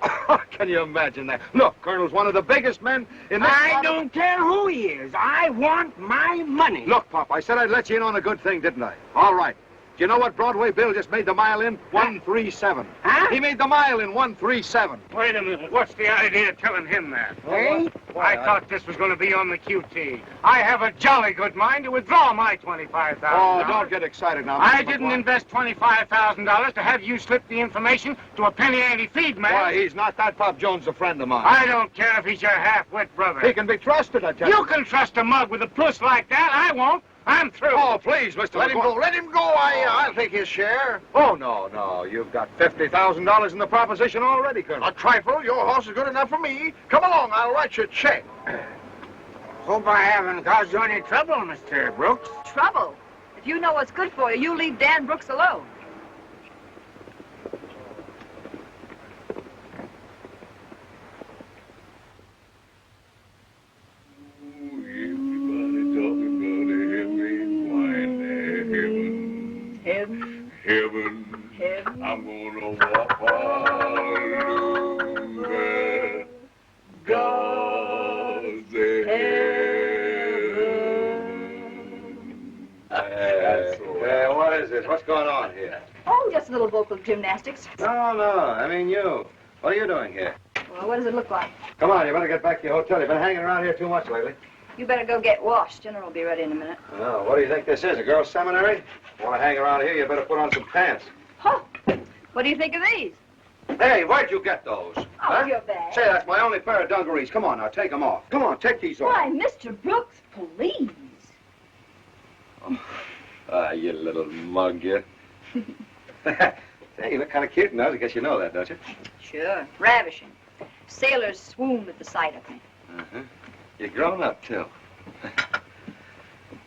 Can you imagine that? Look, Colonel's one of the biggest men in this... I don't care who he is. I want my money. Look, Pop, I said I'd let you in on a good thing, didn't I? All right. Do you know what Broadway Bill just made the mile in? 137. Huh? He made the mile in 137. Wait a minute. What's the idea of telling him that? Hey? I thought this was going to be on the QT. I have a jolly good mind to withdraw my $25,000. Oh, don't get excited now. I didn't invest $25,000 to have you slip the information to a penny ante feed man. Why, he's not that. Pop Jones is a friend of mine. I don't care if he's your half-wit brother. He can be trusted, I tell you. You can trust a mug with a puss like that. I won't. I'm through. Oh, please, Mr. Let him go. Let him go. I'll take his share. Oh, no. You've got $50,000 in the proposition already, Colonel. A trifle. Your horse is good enough for me. Come along. I'll write you a check. Hope I haven't caused you any trouble, Mr. Brooks. Trouble. If you know what's good for you, you leave Dan Brooks alone. Heaven. I'm gonna walk all over God's heaven. What is this? What's going on here? Oh, just a little vocal gymnastics. No, I mean you. What are you doing here? Well, what does it look like? Come on, you better get back to your hotel. You've been hanging around here too much lately. You better go get washed. Dinner will be ready in a minute. Oh, what do you think this is, a girls' seminary? Want to hang around here, you better put on some pants. Huh. What do you think of these? Hey, where'd you get those? Oh, your bag. Say, that's my only pair of dungarees. Come on now, take them off. Come on, take these off. Why, Mr. Brooks, please. You little mug, you. Hey, you look kind of cute in those. I guess you know that, don't you? Sure. Ravishing. Sailors swooned at the sight of me. Uh-huh. You're grown up, too.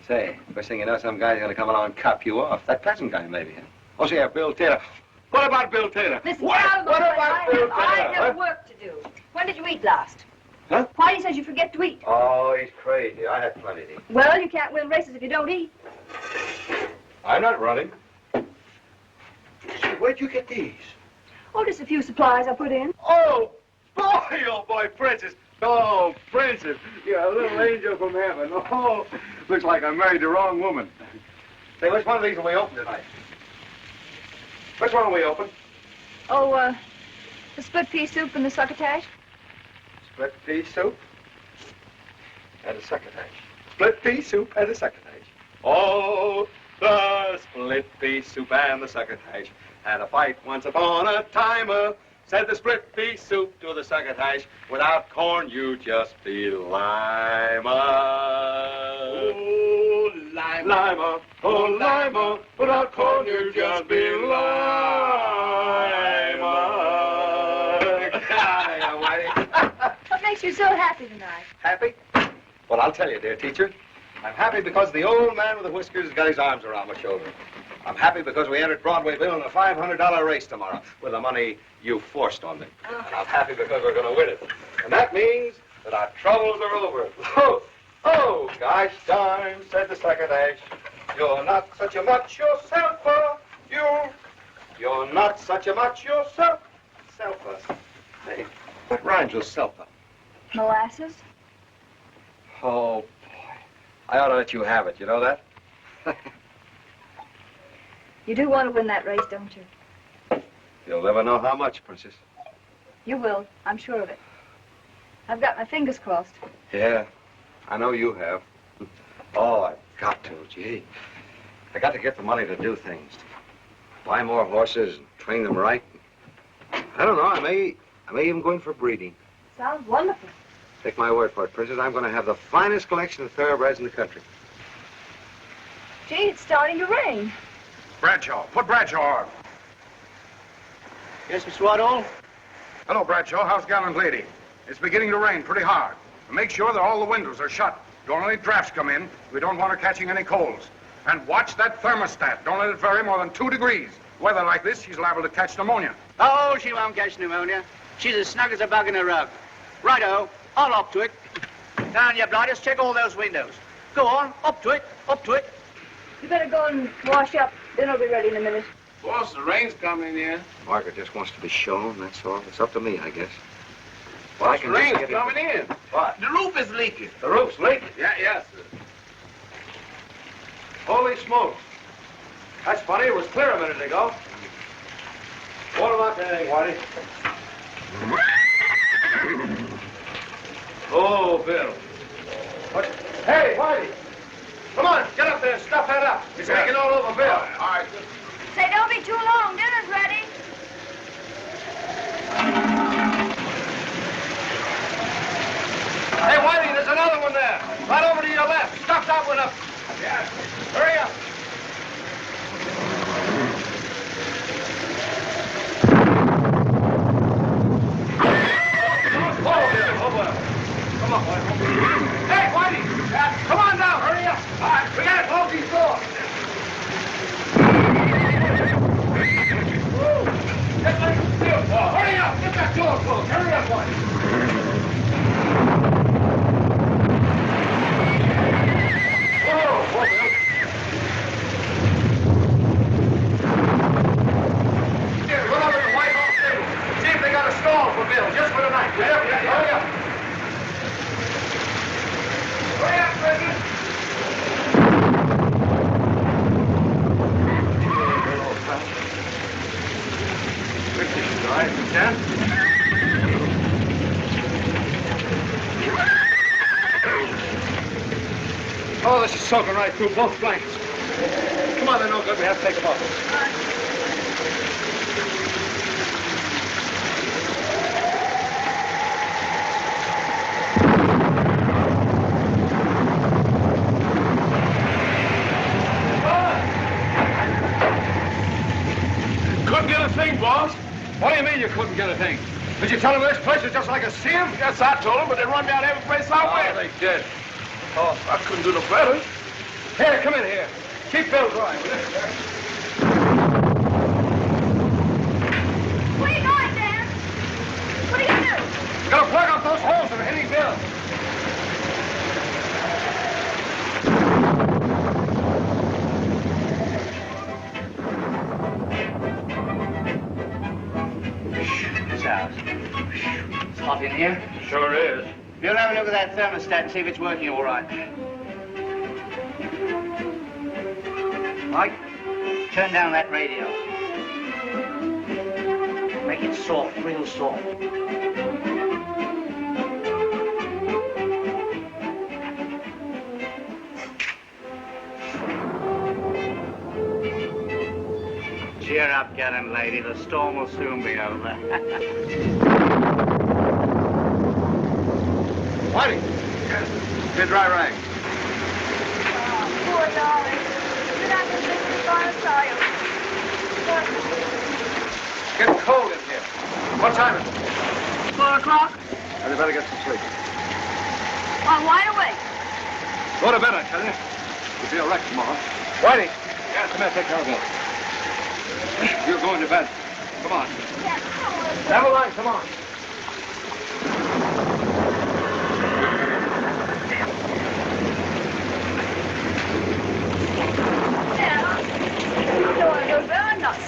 Say, first thing you know, some guy's going to come along and cop you off. That present guy, maybe, huh? Oh, see, Bill Taylor. What about Bill Taylor? Listen, What about Bill Taylor? I have work to do. When did you eat last? Huh? Whitey says you forget to eat. Oh, he's crazy. I had plenty to eat. Well, you can't win races if you don't eat. I'm not running. Say, where'd you get these? Oh, just a few supplies I put in. Oh, boy, Princess. Oh, Princess, you're a little angel from heaven. Oh, looks like I married the wrong woman. Say, which one of these will we open tonight? Which one will we open? Oh, the split pea soup and the succotash. Split pea soup and a succotash. Split pea soup and a succotash. Oh, the split pea soup and the succotash had a fight once upon a timer. Said the split pea soup to the succotash, without corn you just be lima. Oh, Lima, oh Lima, without corn you'd just be Lima. What makes you so happy tonight? Happy? Well, I'll tell you, dear teacher. I'm happy because the old man with the whiskers has got his arms around my shoulder. I'm happy because we entered Broadway Bill in a $500 race tomorrow with the money you forced on me. And I'm happy because we're going to win it. And that means that our troubles are over. Oh, gosh darn, said the second act. You're not such a much yourself, You're not such a much yourself. Selfa. Hey, what rhymes with selfa? Molasses? Oh, boy. I ought to let you have it. You know that? You do want to win that race, don't you? You'll never know how much, Princess. You will. I'm sure of it. I've got my fingers crossed. Yeah, I know you have. Oh, I've got to, gee. I got to get the money to do things. To buy more horses and train them right. I don't know, I may even go in for breeding. Sounds wonderful. Take my word for it, Princess. I'm going to have the finest collection of thoroughbreds in the country. Gee, it's starting to rain. Bradshaw, put Bradshaw on. Yes, Mr. Waddle? Hello, Bradshaw. How's Gallant Lady? It's beginning to rain pretty hard. Make sure that all the windows are shut. Don't let any drafts come in. We don't want her catching any colds. And watch that thermostat. Don't let it vary more than 2 degrees. Weather like this, she's liable to catch pneumonia. Oh, she won't catch pneumonia. She's as snug as a bug in a rug. Righto, I'll up to it. Down, you blighters, check all those windows. Go on, up to it, up to it. You better go and wash up. Dinner'll be ready in a minute. Boss, the rain's coming in. Margaret just wants to be shown, that's all. It's up to me, I guess. Well, Boss, the rain's coming in. What? The roof is leaking. The roof's leaking? Yes, sir. Holy smokes. That's funny. It was clear a minute ago. What about anything, Whitey? Oh, Bill. What? Hey, Whitey. Come on, get up there and stuff that up. It's leaking all over Bill. All right. Say, don't be too long. Dinner's ready. Hey, Whitey, there's another one there. Right over to your left. Stuff that one up. Yeah. Hurry up. Come on, Whitey. Hey, Whitey! Come on down, hurry up! All right, we gotta close these doors. Hurry up! Get that door closed! Hurry up, Whitey! Whoa, Bill. Here, run over to the White House table. See if they got a stall for Bill, just for tonight. Hurry up! Hurry up! Hurry up, President! All right, Stand. Oh, this is soaking right through both blankets. Come on, they're no good. We have to take them off. Couldn't get a thing, boss. What do you mean you couldn't get a thing? Did you tell them this place is just like a sieve? Yes, I told them, but they run down every place I went. They did. Oh, I couldn't do no better. Here, come in here. Keep Bill dry, will you? Where are you going, Dan? What are you going to do? Gotta plug up those holes that are hitting Bill. This house. It's hot in here. Sure is. You'll have a look at that thermostat and see if it's working all right. Mike, turn down that radio. Make it soft, real soft. Cheer up, gallant lady. The storm will soon be over. Whitey. Get dry rag. Poor darling. You're not going to make me far, sorry. Getting cold in here. What time is it? 4 o'clock? Well, you better get some sleep. I'm wide awake. Go to bed, I tell you. You'll be a wreck tomorrow. Whitey. Yes, come here, take care of this. You're going to bed. Come on. Yes, come on. Never mind, come on.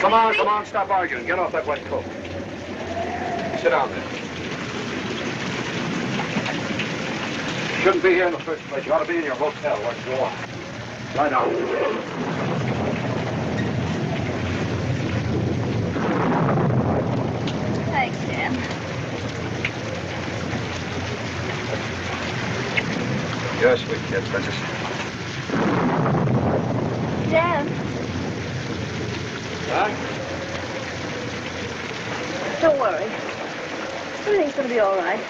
Come on, stop arguing. Get off that wet coat. Sit down there. You shouldn't be here in the first place. You ought to be in your hotel where it's warm. Lie down. Thanks, Dan. You're a sweet kid, Princess. Dan. Huh? Don't worry. Everything's going to be all right.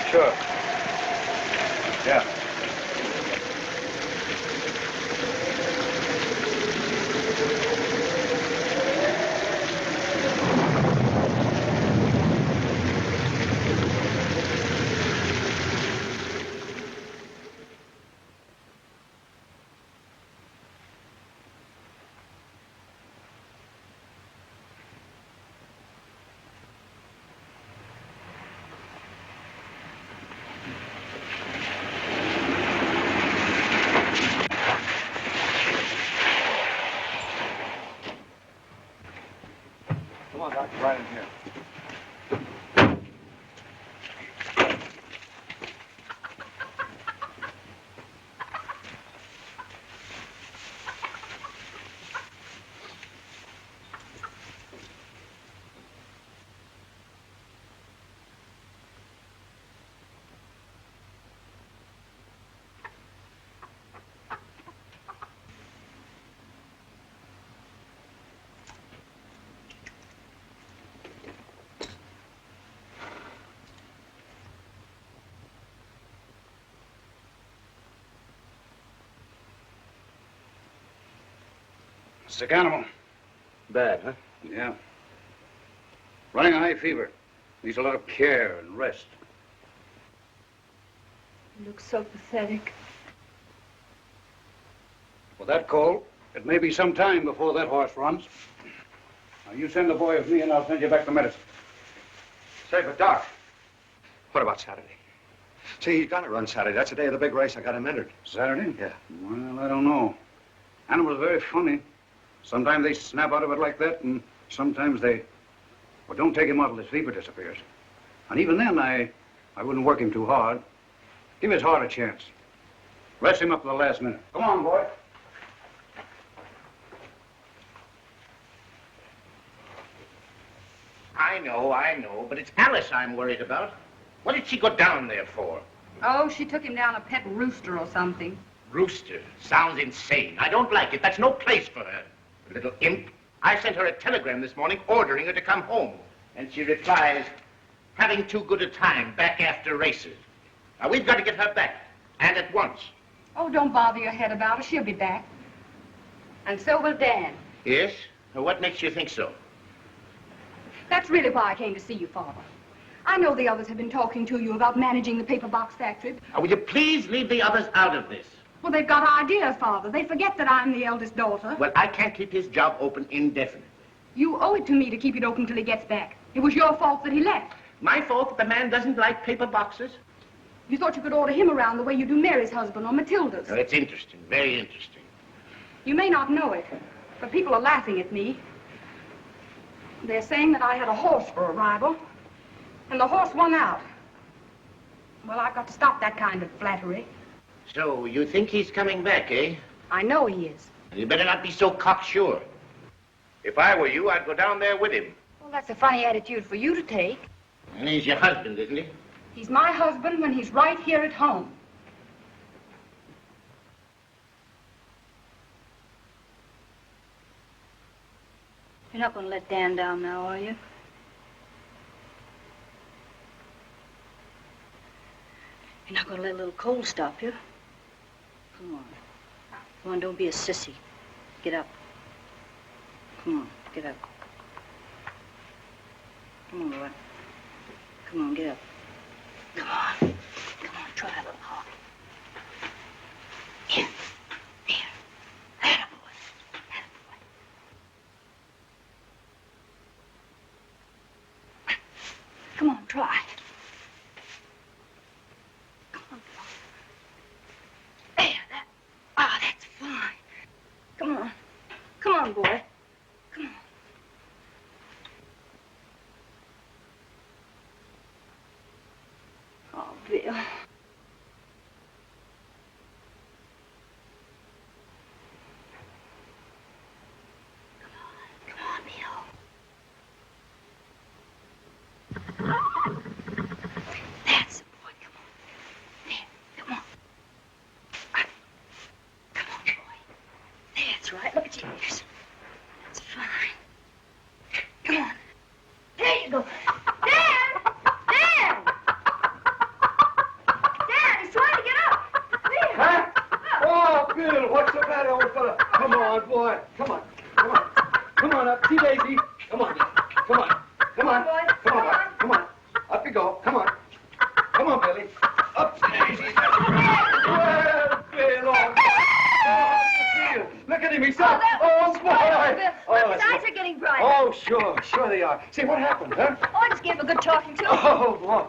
Sure. Yeah. Right in here. Sick animal. Bad, huh? Yeah. Running a high fever. Needs a lot of care and rest. You look so pathetic. With that cold, it may be some time before that horse runs. Now, you send the boy with me and I'll send you back the medicine. Say, but Doc, what about Saturday? See, he's gonna run Saturday. That's the day of the big race. I got him entered. Saturday? Yeah. Well, I don't know. Animals are very funny. Sometimes they snap out of it like that, and sometimes they... Well, don't take him out till his fever disappears. And even then, I wouldn't work him too hard. Give his heart a chance. Rest him up to the last minute. Come on, boy. I know, but it's Alice I'm worried about. What did she go down there for? Oh, she took him down a pet rooster or something. Rooster. Sounds insane. I don't like it. That's no place for her. Little imp. I sent her a telegram this morning ordering her to come home. And she replies, having too good a time back after races. Now, we've got to get her back. And at once. Oh, don't bother your head about her. She'll be back. And so will Dan. Yes? Well, what makes you think so? That's really why I came to see you, Father. I know the others have been talking to you about managing the paper box factory. Now, will you please leave the others out of this? Well, they've got ideas, Father. They forget that I'm the eldest daughter. Well, I can't keep his job open indefinitely. You owe it to me to keep it open till he gets back. It was your fault that he left. My fault that the man doesn't like paper boxes? You thought you could order him around the way you do Mary's husband or Matilda's. Oh, it's interesting, very interesting. You may not know it, but people are laughing at me. They're saying that I had a horse for a rival, and the horse won out. Well, I've got to stop that kind of flattery. So, you think he's coming back, eh? I know he is. You better not be so cocksure. If I were you, I'd go down there with him. Well, that's a funny attitude for you to take. And he's your husband, isn't he? He's my husband when he's right here at home. You're not going to let Dan down now, are you? You're not going to let a little cold stop you? Come on. Come on, don't be a sissy. Get up. Come on, get up. Come on, boy. Come on, get up. Come on. Come on, try a little hard. Here. There. Atta boy. Atta boy. Come on, try. Come on. There, that. Ah, that's fine. Come on. Come on, boy. Come on. Oh, Bill. That's the boy. Come on. There. Come on. Come on, boy. That's right. Look at your ears. That's fine. Come on. There you go. Dan! Dan! Dan, he's trying to get up. There. Huh? Oh, Bill, what's the matter, old fella? Come on, boy. Come on. Come on. Come on up. See Daisy. Come on. Come on. Come on. boy. Come on, boy. Come on. Up you go. Come on. Come on, Billy. Up to Daisy. Well, Bill, oh, Bill. Look at him. He's up. Oh, boy. Well, his eyes are getting bright. Oh, sure. Sure they are. Say, what happened, huh? Oh, I just gave him a good talking to. Oh, boy.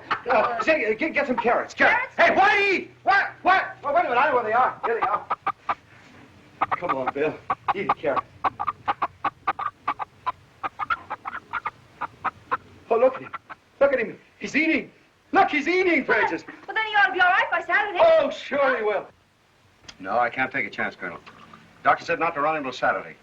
Say, get some carrots. Carrots? Hey, Whitey! What? What? Well, wait a minute. I know where they are. Here they are. Come on, Bill. Eat a carrot. Oh, look at him. Look at him. He's eating. Look, he's eating, Francis. Well, then he ought to be all right by Saturday. Oh, sure he will. No, I can't take a chance, Colonel. Doctor said not to run him till Saturday.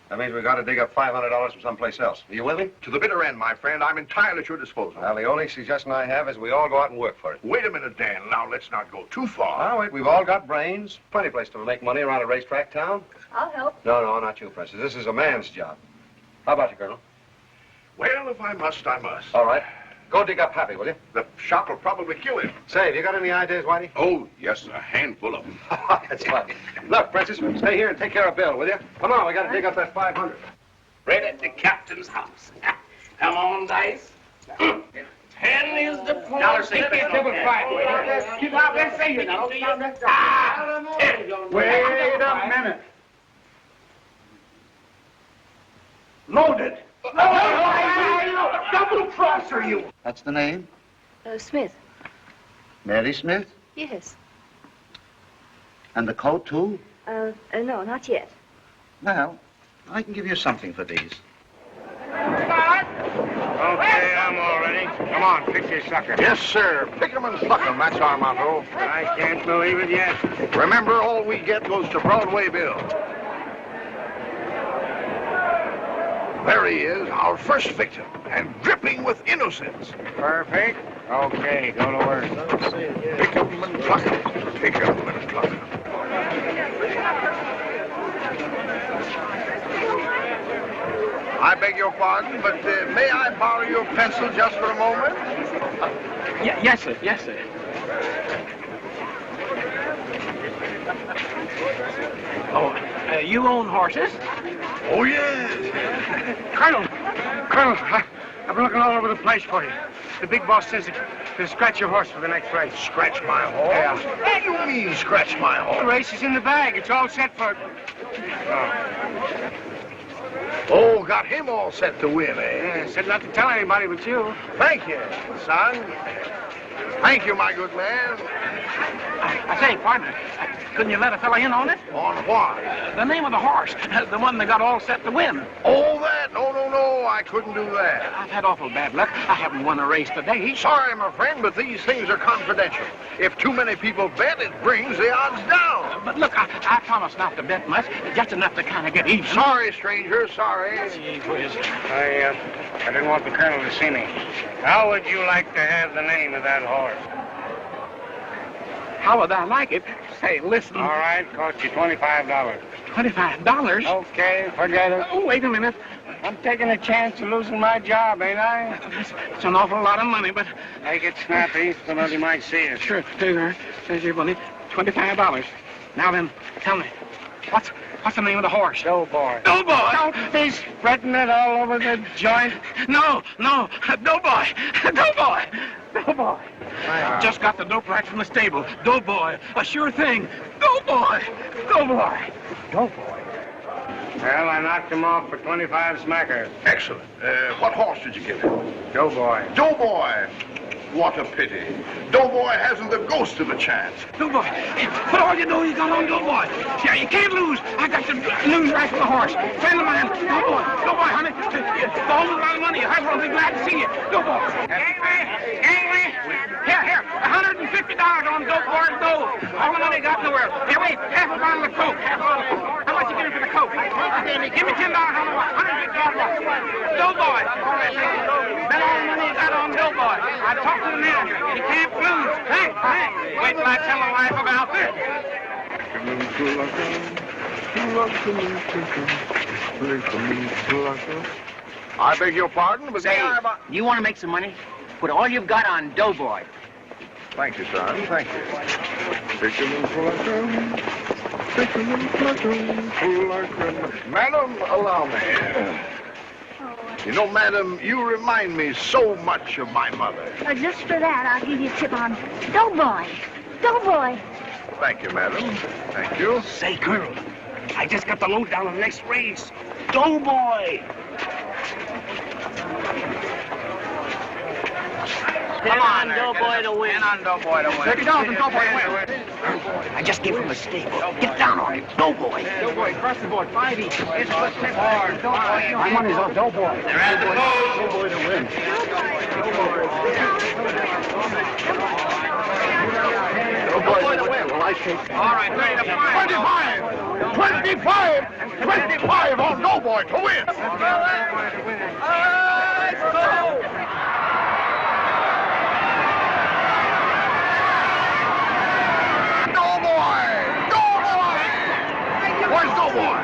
That means we've got to dig up $500 from someplace else. Are you with me? To the bitter end, my friend. I'm entirely at your disposal. Well, the only suggestion I have is we all go out and work for it. Wait a minute, Dan. Now, let's not go too far. Now, wait, we've all got brains. Plenty of place to make money around a racetrack town. I'll help. No, not you, Francis. This is a man's job. How about you, Colonel? Well, if I must, I must. All right. Go dig up Happy, will you? The shock will probably kill him. Say, have you got any ideas, Whitey? Oh, yes, a handful of them. That's fine. Look, Francis, stay here and take care of Bill, will you? Come on, we got to dig up that 500. Right at the captain's house. Come on, Dice. 10 is the point. Keep it quiet. Keep out there, say you know. Wait a minute. Loaded. Double crosser, you. That's the name? Smith. Mary Smith? Yes. And the coat, too? No, not yet. Well, I can give you something for these. Okay, I'm all ready. Come on, fix your sucker. Yes, sir. Pick 'em and pluck 'em. That's our motto. I can't believe it yet. Remember, all we get goes to Broadway Bill. There he is, our first victim, and dripping with innocence. Perfect. Okay, go to work. Pick 'em and pluck 'em. Pick 'em and pluck 'em. I beg your pardon, but may I borrow your pencil just for a moment? Yes, sir. Yes, sir. Oh, you own horses? Oh, yes. Colonel, I've been looking all over the place for you. The big boss says to scratch your horse for the next race. Scratch my horse? Yeah. What do you mean, scratch my horse? The race is in the bag. It's all set for... Oh, got him all set to win, eh? Yeah, said not to tell anybody but you. Thank you, son. Thank you, my good man. I say, partner, couldn't you let a fella in on it? On what? The name of the horse, the one that got all set to win. Oh, that? No, I couldn't do that. I've had awful bad luck. I haven't won a race today. Sorry, my friend, but these things are confidential. If too many people bet, it brings the odds down. But look, I promised not to bet much, just enough to kind of get even. Sorry, stranger, sorry. I didn't want the colonel to see me. How would you like to have the name of that horse? How would I like it? Say, listen. All right, cost you $25. $25? Okay, forget it. Oh, wait a minute. I'm taking a chance of losing my job, ain't I? It's an awful lot of money, but... Make it snappy, somebody might see it. Sure, there's your money. $25. Now then, tell me, What's the name of the horse? Doughboy. Doughboy! Don't be spreading it all over the joint. No, Doughboy! Doughboy! Doughboy! Just got the dope right from the stable. Doughboy, a sure thing. Doughboy! Doughboy! Doughboy? Well, I knocked him off for 25 smackers. Excellent. What horse did you give him? Doughboy. Doughboy. What a pity. Doughboy hasn't the ghost of a chance. Doughboy! Put all you know you got on Doughboy. Yeah, you can't lose. I got the news right from the horse. Friend of mine, Doughboy, honey. For all the amount of money, I will be glad to see you. Doughboy. Gangway. Here, $150 on Doughboy's dough. All the money you got in the world. Here, wait, half a bottle of Coke. How much you give me for the Coke? Give me $10 on the one. $150. Doughboy. All right, bet all the money you got on Doughboy. I talked to the man. He can't lose. Hey, wait till I tell the wife about this. I beg your pardon, but Say, you want to make some money? Put all you've got on Doughboy. Thank you, son. Thank you. Madam, allow me. You know, madam, you remind me so much of my mother. Just for that, I'll give you a tip on Doughboy. Doughboy. Thank you, madam. Thank you. Say, Colonel, I just got the lowdown on the next race. Doughboy. Come on, Doughboy to win. on Doughboy to win. $30 and Doughboy to win. I just gave him a stable. Get down on him. Doughboy. Doughboy, across the board, 5 each. It's the tip hard. My money's on Doughboy. They're at the post. Doughboy to win. Doughboy to win. Well, I take. All right, 30 to 5. 25 on Doughboy to win. Where's Doughboy?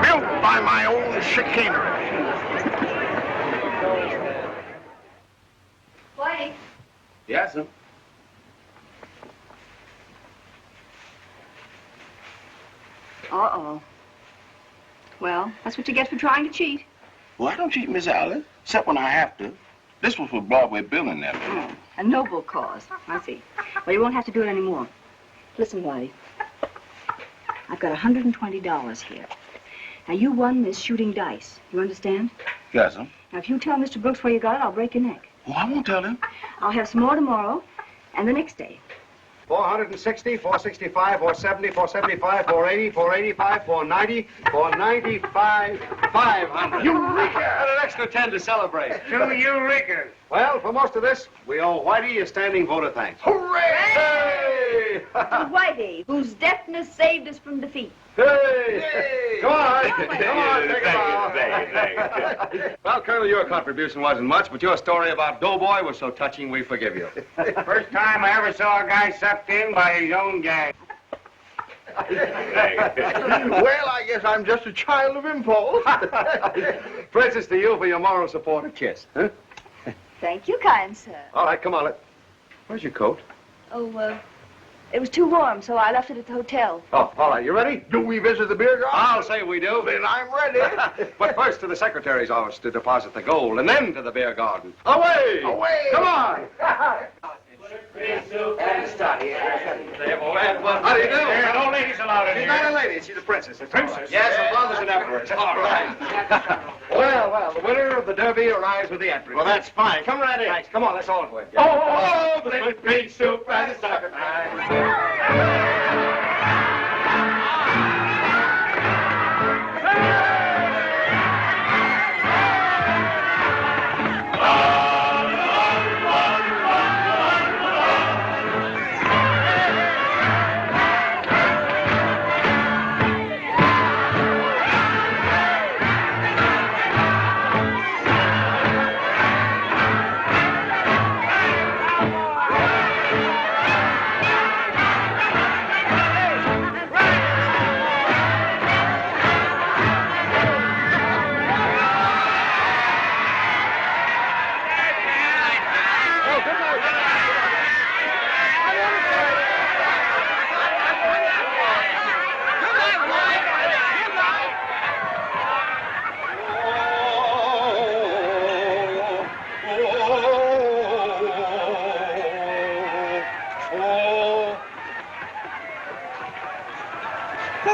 Built by my own chicanery. Whitey. Yes, sir. Uh-oh. Well, that's what you get for trying to cheat. Well, I don't cheat, Miss Alice, except when I have to. This was for Broadway billing that. A noble cause. I see. Well, you won't have to do it anymore. Listen, Whitey. I've got $120 here. Now, you won this shooting dice. You understand? Yes, sir. Now, if you tell Mr. Brooks where you got it, I'll break your neck. Well, I won't tell him. I'll have some more tomorrow and the next day. 460, 465, 470, 475, 480, 485, 490, 495, 500. Eureka! And an extra 10 to celebrate. To Eureka. Well, for most of this, we owe Whitey a standing vote of thanks. Hooray! Whitey, whose deafness saved us from defeat. Hey! Come on! Come on, take a bow. Well, Colonel, your contribution wasn't much, but your story about Doughboy was so touching, we forgive you. First time I ever saw a guy sucked in by his own gang. Well, I guess I'm just a child of impulse. Princess, to you for your moral support, a kiss. Huh? Thank you, kind sir. All right, come on. Where's your coat? Oh, it was too warm, so I left it at the hotel. Oh, all right. You ready? Do we visit the beer garden? I'll say we do. Then I'm ready. But first to the secretary's office to deposit the gold, and then to the beer garden. Away! Away! Come on! How do you do? There are no ladies allowed in She's here. not a lady. She's a princess. Princess? Yes, her father's an emperor. All right. Well, the winner of the Derby arrives with the entry. Well, that's fine. Come right in. Thanks. Come on, let's all go in. Oh, the big soup and the soccer time.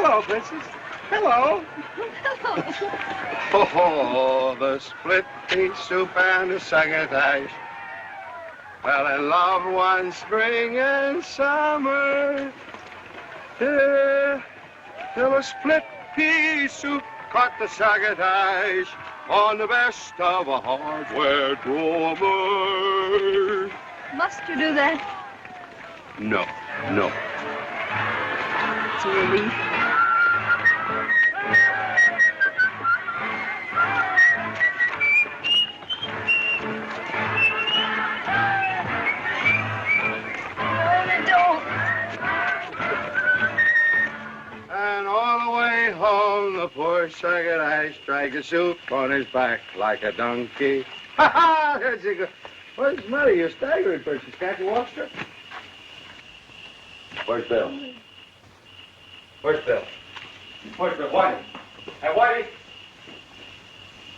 Hello, Princess. Hello. Oh, the split pea soup and the succotash fell in love one spring and summer. Yeah, till the split pea soup caught the succotash on the best of a hardware drummer. Must you do that? No, no. It's a relief. And all the way home, the poor succotash dragged the soup on his back like a donkey. Ha ha! There's you go. What's the matter? You're staggering, Princess. Can't you walk, sir? Where's Bill? Where's Bill? Where's Bill? Whitey? Hey, Whitey!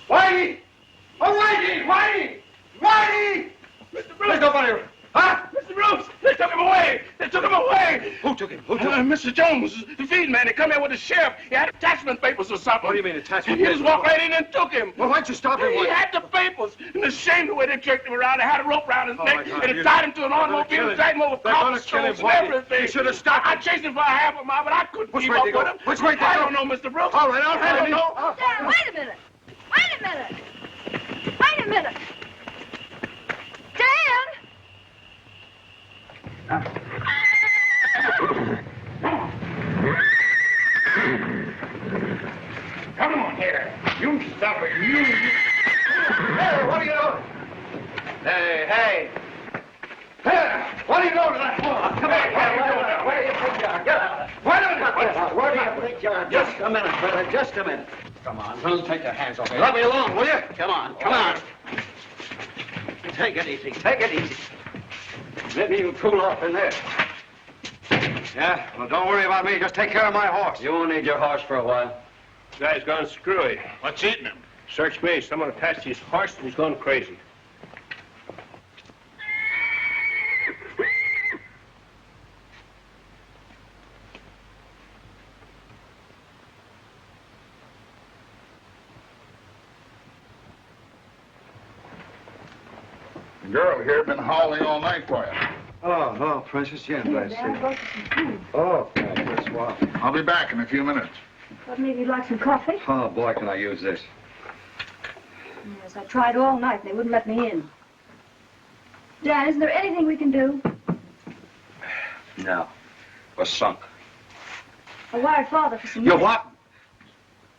Whitey! Oh, Whitey! Whitey! Whitey! Mr. Brooks! There's nobody around. Huh? Mr. Brooks! They took him away! They took him away! Who took him? Who took him? Mr. Jones, the feed man. He come here with the sheriff. He had attachment papers or something. What do you mean, attachment He papers? just walked right in and took him. Well, why'd you stop him? He had the papers. And the shame the way they jerked him around. They had a rope around his neck. my God, And they tied him to an automobile. Tied him over They're gonna cops, kill him, stones, and Whitey. everything. You should have stopped I chased him for a half a mile, but I couldn't Which keep way up did he with go? him. Which way did he I go? don't know, Mr. Brooks. All right, I don't know. Dad, wait a minute. Wait a minute. Wait a minute. Dan! Come on here. You stop it. You. Hey, what are you doing? Hey, hey. Hey, what are you doing to that floor? Come on, where do you think you are? Get out. Where do you think you are? Just a minute, brother, just a minute. Come on, don't take your hands off me. Let me alone, will you? Come on, come on. Take it easy, take it easy. Maybe you can cool off in there. Yeah? Well, don't worry about me. Just take care of my horse. You won't need your horse for a while. Guy's gone screwy. What's eating him? Search me. Someone attached his horse and he's gone crazy. The girl here been howling all night for you. Oh, Princess Jen, bless you. Oh, that's swell. I'll be back in a few minutes. Thought maybe you'd like some coffee? Oh, boy, can I use this. Yes, I tried all night and they wouldn't let me in. Dan, isn't there anything we can do? No. We're sunk. I wired Father for some You money. what?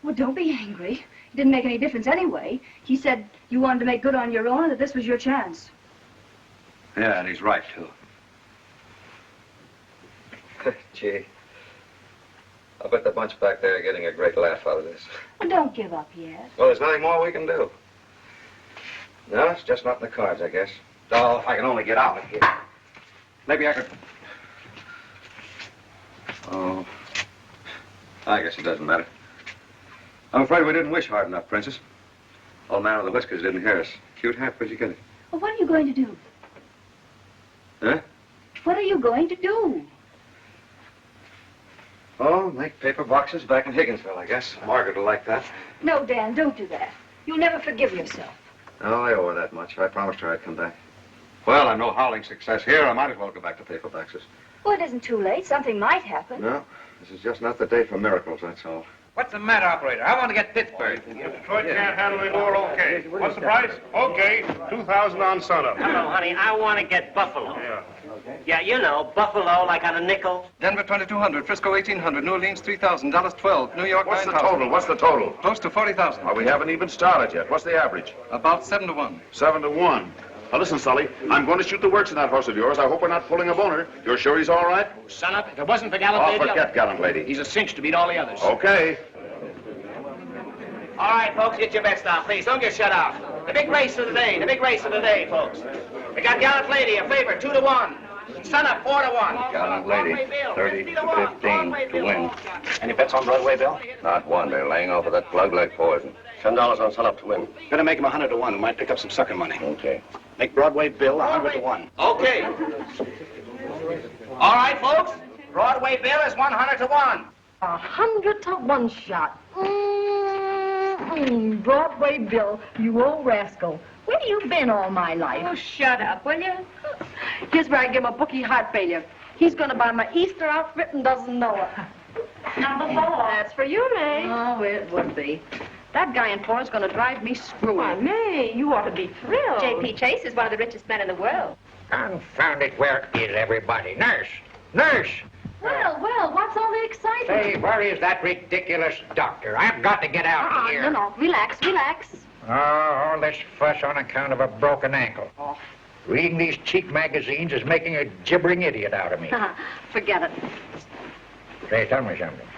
Well, don't be angry. It didn't make any difference anyway. He said you wanted to make good on your own and that this was your chance. Yeah, and he's right, too. Gee. I bet the bunch back there are getting a great laugh out of this. Well, don't give up yet. Well, there's nothing more we can do. No, it's just not in the cards, I guess. Oh, if I can only get out of here. Maybe I could... Oh. I guess it doesn't matter. I'm afraid we didn't wish hard enough, Princess. Old man with the whiskers didn't hear us. Cute hat, where'd you get it? Well, what are you going to do? Huh? What are you going to do? Oh, make paper boxes back in Higginsville, I guess. Margaret will like that. No, Dan, don't do that. You'll never forgive yourself. Oh, I owe her that much. I promised her I'd come back. Well, I'm no howling success here. I might as well go back to paper boxes. Well, it isn't too late. Something might happen. No, this is just not the day for miracles, that's all. What's the matter, operator? I want to get Pittsburgh. Detroit can't handle any more, okay. What's the price? Okay, 2,000 on sunup. Hello, honey. I want to get Buffalo. Yeah, you know, Buffalo, like on a nickel. Denver 2200, Frisco 1800, New Orleans 3000, Dallas 12, New York What's the 9000. total? What's the total? Close to 40,000. We haven't even started yet. What's the average? About 7 to 1. 7 to 1. Now listen, Sully, I'm going to shoot the works in that horse of yours. I hope we're not pulling a boner. You're sure he's all right? Son up, if it wasn't for Gallant Oh, Lady... forget Gallant Lady. He's a cinch to beat all the others. Okay. All right, folks, get your bets down, please. Don't get shut out. The big race of the day, folks. We got Gallant Lady, a favorite, 2 to 1. Son up, 4 to 1. Gallant Lady, 30 to 15 to win. Any bets on Broadway, Bill? Not one. They're laying off of that plug like poison. $10 on Sun Up to win. Better make him 100 to 1. We might pick up some sucker money. Okay. Make Broadway Bill 100 to 1. Okay. All right, folks. Broadway Bill is 100 to 1. 100 to 1 shot. Broadway Bill, you old rascal. Where you been all my life? Oh, shut up, will you? Here's where I give him a bookie heart failure. He's going to buy my Easter outfit and doesn't know it. Number 4. That's for you, May. Oh, it would be. That guy in 4 is going to drive me screwy. Why, May, you ought to be thrilled. J.P. Chase is one of the richest men in the world. Confound it, where is everybody? Nurse! Nurse! Well, what's all the excitement? Say, where is that ridiculous doctor? I've got to get out here. No, relax. Oh, all this fuss on account of a broken ankle. Oh. Reading these cheap magazines is making a gibbering idiot out of me. Forget it. Say, tell me something.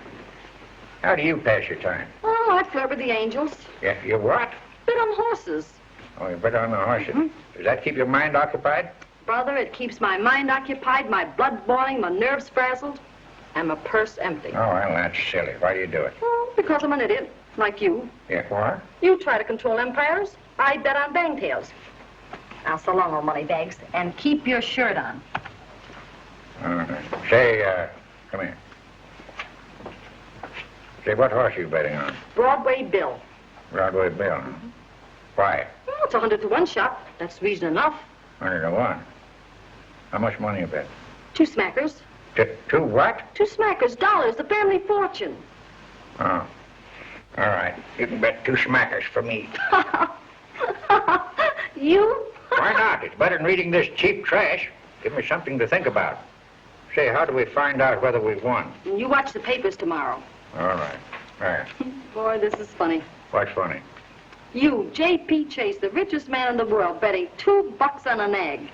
How do you pass your time? Oh, I flirt with the angels. Yeah, you what? Bet on horses. Oh, you bet on the horses. Does that keep your mind occupied? Brother, it keeps my mind occupied, my blood boiling, my nerves frazzled, and my purse empty. Oh, well, that's silly. Why do you do it? Oh, because I'm an idiot, like you. Yeah, what? You try to control empires, I bet on bangtails. Now, so long, old money bags, and keep your shirt on. Say, come here. Say, what horse are you betting on? Broadway Bill. Broadway Bill. Why? Well, it's 100 to 1 shot. That's reason enough. 100 to 1. How much money you bet? 2 smackers. Two what? 2 smackers, dollars, the family fortune. Oh. All right. You can bet 2 smackers for me. You? Why not? It's better than reading this cheap trash. Give me something to think about. Say, how do we find out whether we've won? You watch the papers tomorrow. All right. All right. Boy, this is funny. What's funny? You, J.P. Chase, the richest man in the world, betting $2 on an egg.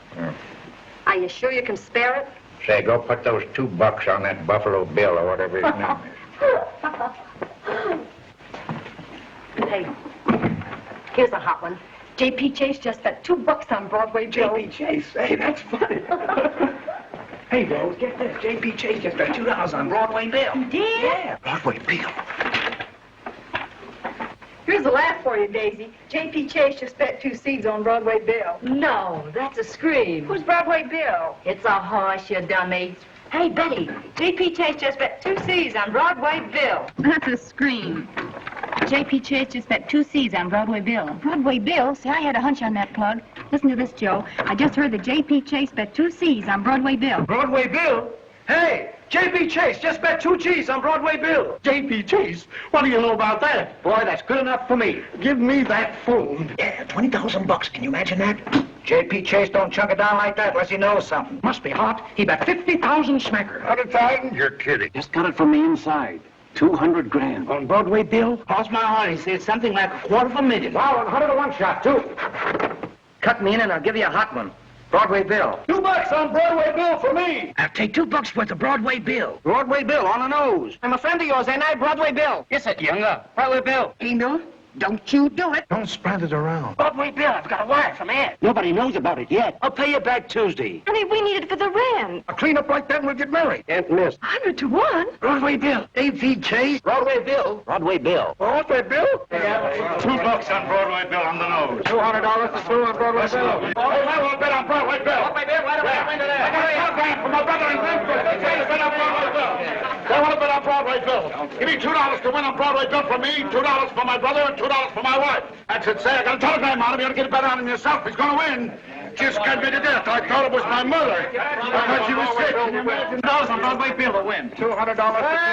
Are you sure you can spare it? Say, go put those $2 on that Buffalo Bill or whatever his name is. Hey, here's a hot one. J.P. Chase just bet $2 on Broadway Bill. J.P. Chase, hey, that's funny. Hey, Rose, get this. J.P. Chase just bet $2 on Broadway Bill. He did? Yeah, Broadway Bill. Here's a laugh for you, Daisy. J.P. Chase just bet 2 seeds on Broadway Bill. No, that's a scream. Who's Broadway Bill? It's a horse, you dummy. Hey, Betty. J.P. Chase just bet 2 C's on Broadway Bill. That's a scream. J.P. Chase just bet 2 C's on Broadway Bill. Broadway Bill? See, I had a hunch on that plug. Listen to this, Joe. I just heard that J.P. Chase bet 2 C's on Broadway Bill. Broadway Bill? Hey, J.P. Chase just bet 2 G's on Broadway Bill. J.P. Chase? What do you know about that? Boy, that's good enough for me. Give me that phone. Yeah, $20,000. Can you imagine that? J.P. Chase don't chunk it down like that unless he knows something. Must be hot. He bet 50,000 smacker. 100,000? You're kidding. Just got it from the inside. 200 grand. On Broadway Bill? Cross my heart, he said something like $250,000. Wow, 100 to 1 shot, too. Cut me in and I'll give you a hot one. Broadway Bill. $2 on Broadway Bill for me. I'll take $2 worth of Broadway Bill. Broadway Bill on the nose. I'm a friend of yours, ain't I? Broadway Bill. Yes, sir, younger. Broadway Bill. Eno, don't you do it. Don't spread it around. Broadway Bill, I've got a wire from Ed. Nobody knows about it yet. I'll pay you back Tuesday. Honey, we need it for the rent. A clean up like that and we'll get married. Can't miss. 100 to 1? Broadway Bill. A.V. Chase. Broadway Bill. Broadway Bill. Broadway Bill? $2 on Broadway Bill on the nose. $200 to 2 on Broadway Bill. Hey, I won't bet on Broadway Bill. Broadway Bill, right away. Into there. I got a telegram from my brother in Vinson. They say to bet on Broadway Bill. They want to bet on Broadway Bill. Give me $2 to win on Broadway Bill for me, $2 for my brother, and $2 for my wife. That's it, say. I got a telegram on him. You ought to get a bet on him yourself. He's going to win. Just scared me to death. I thought it was my mother. I thought she was sick. $2 on Broadway Bill to win. $200.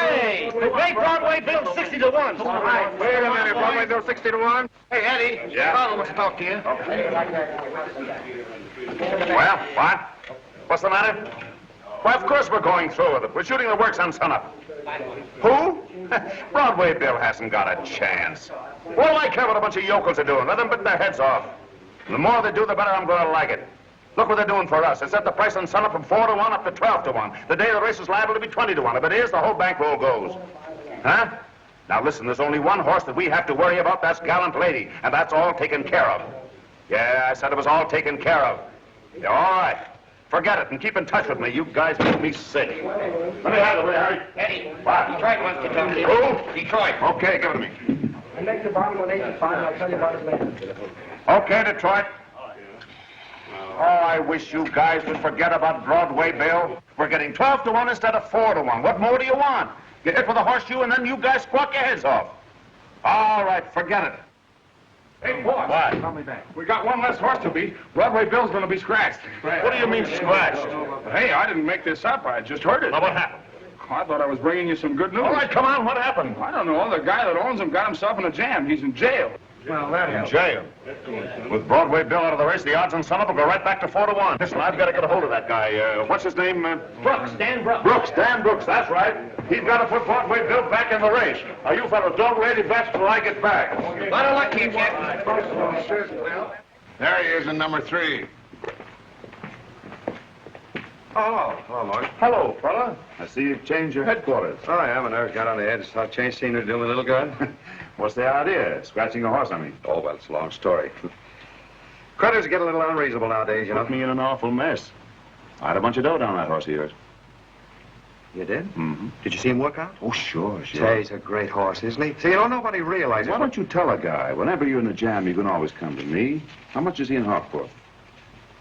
Hey, make Broadway Bill 60 to 1. All right, wait a minute. Broadway Bill 60 to 1. Hey, Eddie. Yeah? Father wants to talk to you. Well, what? What's the matter? Why, of course we're going through with it. We're shooting the works on sunup. Who? Broadway Bill hasn't got a chance. What do I care what a bunch of yokels are doing? Let them bit their heads off. The more they do, the better I'm going to like it. Look what they're doing for us. They set the price on sunup from 4 to 1 up to 12 to 1. The day of the race is liable to be 20 to 1. If it is, the whole bankroll goes. Huh? Now listen, there's only one horse that we have to worry about. That's Gallant Lady. And that's all taken care of. Yeah, I said it was all taken care of. Yeah, all right. Forget it and keep in touch with me. You guys make me sick. Let me have it, Harry. Eddie, What? Detroit wants to talk to you. Who? Detroit. Okay, give it to me. I make the bottom 185 and I'll tell you about his man. Okay, Detroit. Oh, I wish you guys would forget about Broadway Bill. We're getting 12 to 1 instead of 4 to 1. What more do you want? Get hit with a horseshoe and then you guys squawk your heads off. All right, forget it. Hey, boss. What? Call me back. We got one less horse to beat. Broadway Bill's going to be scratched. What do you mean scratched? Hey, I didn't make this up. I just heard it. Now, what happened? Oh, I thought I was bringing you some good news. All right, come on. What happened? I don't know. The guy that owns him got himself in a jam. He's in jail. Well, that helps. In jail. With Broadway Bill out of the race, the odds on son of will go right back to 4 to 1. Listen, I've got to get a hold of that guy. What's his name? Brooks, Dan Brooks. Brooks, Dan Brooks, that's right. He's got to put Broadway Bill back in the race. Now, you fellas, don't raise your bets till I get back. Lot of luck to you, Captain. There he is in number 3. Oh, hello, Lloyd. Hello, fella. I see you've changed your headquarters. Oh, I haven't ever got on the edge. Thought change scenery to do me a little good. What's the idea? Scratching a horse, I mean. Oh, well, it's a long story. Creditors get a little unreasonable nowadays, you know. Put me in an awful mess. I had a bunch of dough down that horse of yours. You did? Mm-hmm. Did you see him work out? Oh, sure. Say, he's a great horse, isn't he? See, you know, nobody realizes. Why don't you tell a guy, whenever you're in a jam, you can always come to me. How much is he in hock for?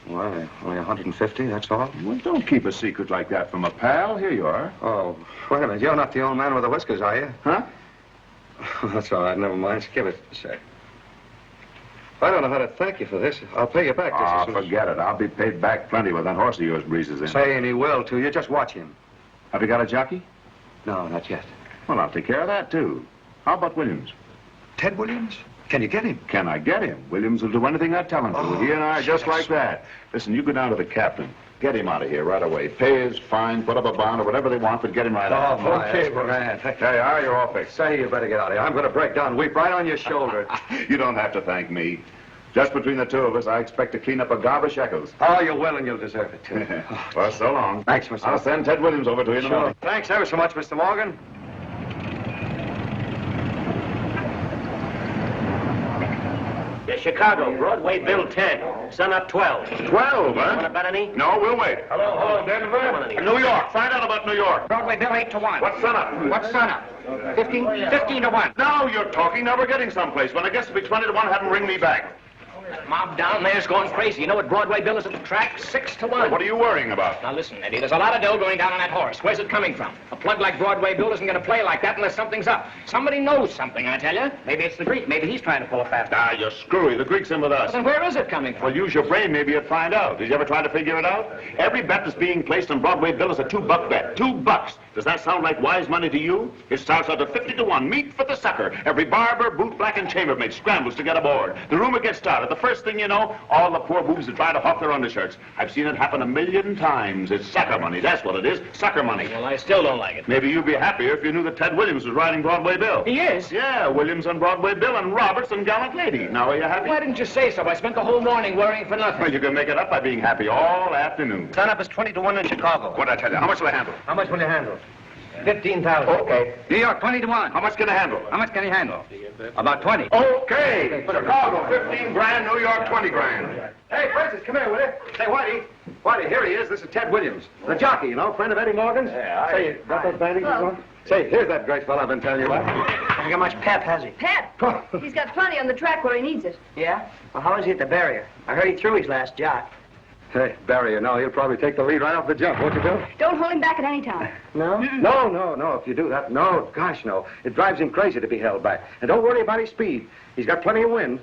Well, only 150, that's all. Well, don't keep a secret like that from a pal. Here you are. Oh, wait a minute. You're not the old man with the whiskers, are you? Huh? That's all right. Never mind. Just give it a sec. I don't know how to thank you for this. I'll pay you back just as soon as... forget it. I'll be paid back plenty when that horse of yours breezes in. Say, and he will, too. You just watch him. Have you got a jockey? No, not yet. Well, I'll take care of that, too. How about Williams? Ted Williams? Can you get him? Can I get him? Williams will do anything I tell him to. Oh, He and I are just like that. Listen, you go down to the captain. Get him out of here right away. Pay his fine, put up a bond or whatever they want, but get him right out. Oh, okay, Grant. Hey, are you all fixed? Say, you better get out of here. I'm going to break down and weep right on your shoulder. You don't have to thank me. Just between the two of us, I expect to clean up a gob of shekels. Oh, you will, and you'll deserve it, too. Well, so long. Thanks, Mr. I'll send Ted Williams over to you in a Sure. minute. Thanks ever so much, Mr. Morgan. Yeah, Chicago, Broadway Bill 10. Sun up 12. 12, huh? Want to bet any? No, we'll wait. Hello, Denver. New York. Find out about New York. Broadway Bill 8 to 1. What's sun up? What's sun up? 15 to 1. Now you're talking. Now we're getting someplace. When I guess to be 20 to 1, have them ring me back. Mob down there's going crazy. You know what Broadway Bill is at the track? 6 to 1. What are you worrying about? Now listen, Eddie, there's a lot of dough going down on that horse. Where's it coming from? A plug like Broadway Bill isn't going to play like that unless something's up. Somebody knows something, I tell you. Maybe it's the Greek. Maybe he's trying to pull a fast one. Ah, you're screwy. The Greek's in with us. Well, then where is it coming from? Well, use your brain. Maybe you'd find out. Did you ever try to figure it out? Every bet that's being placed on Broadway Bill is a $2 bet. $2. Does that sound like wise money to you? It starts out at 50 to 1. Meat for the sucker. Every barber, bootblack, and chambermaid scrambles to get aboard. The rumor gets started. The first thing you know, all the poor boobs that try to hawk their undershirts. I've seen it happen 1,000,000 times. It's sucker money. That's what it is. Sucker money. Well, I still don't like it. Maybe you'd be happier if you knew that Ted Williams was riding Broadway Bill. He is? Yeah, Williams on Broadway Bill and Roberts on Gallant Lady. Now are you happy? Why didn't you say so? I spent the whole morning worrying for nothing. Well, you can make it up by being happy all afternoon. Sun up is 20 to 1 in Chicago. What'd I tell you? How much will I handle? How much will you handle? 15,000. Okay. New York, 20 to 1. How much can I handle? How much can he handle? About 20. Okay. Chicago, 15 grand. New York, 20 grand. Hey, Francis, come here, will you? Say, Whitey, here he is. This is Ted Williams. The jockey, you know, friend of Eddie Morgan's. Yeah, Say, you got those bandages on? Say, here's that great fella I've been telling you about. Hasn't got much pep, has he? Pep? He's got plenty on the track where he needs it. Yeah? Well, how is he at the barrier? I heard he threw his last jock. Hey, barrier, no, he'll probably take the lead right off the jump, won't you, Bill? Don't hold him back at any time. No? No, if you do that, no, gosh, no. It drives him crazy to be held back. And don't worry about his speed. He's got plenty of wind.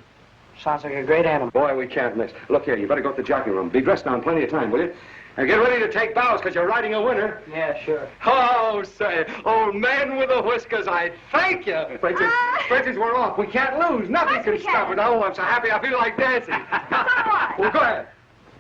Sounds like a great animal. Boy, we can't miss. Look here, you better go to the jockey room. Be dressed now in plenty of time, will you? And get ready to take bows, because you're riding a winner. Yeah, sure. Oh, say, old man with the whiskers, I thank you. Francis, we're off. We can't lose. Nothing can stop it. Oh, I'm so happy I feel like dancing. Well, go ahead.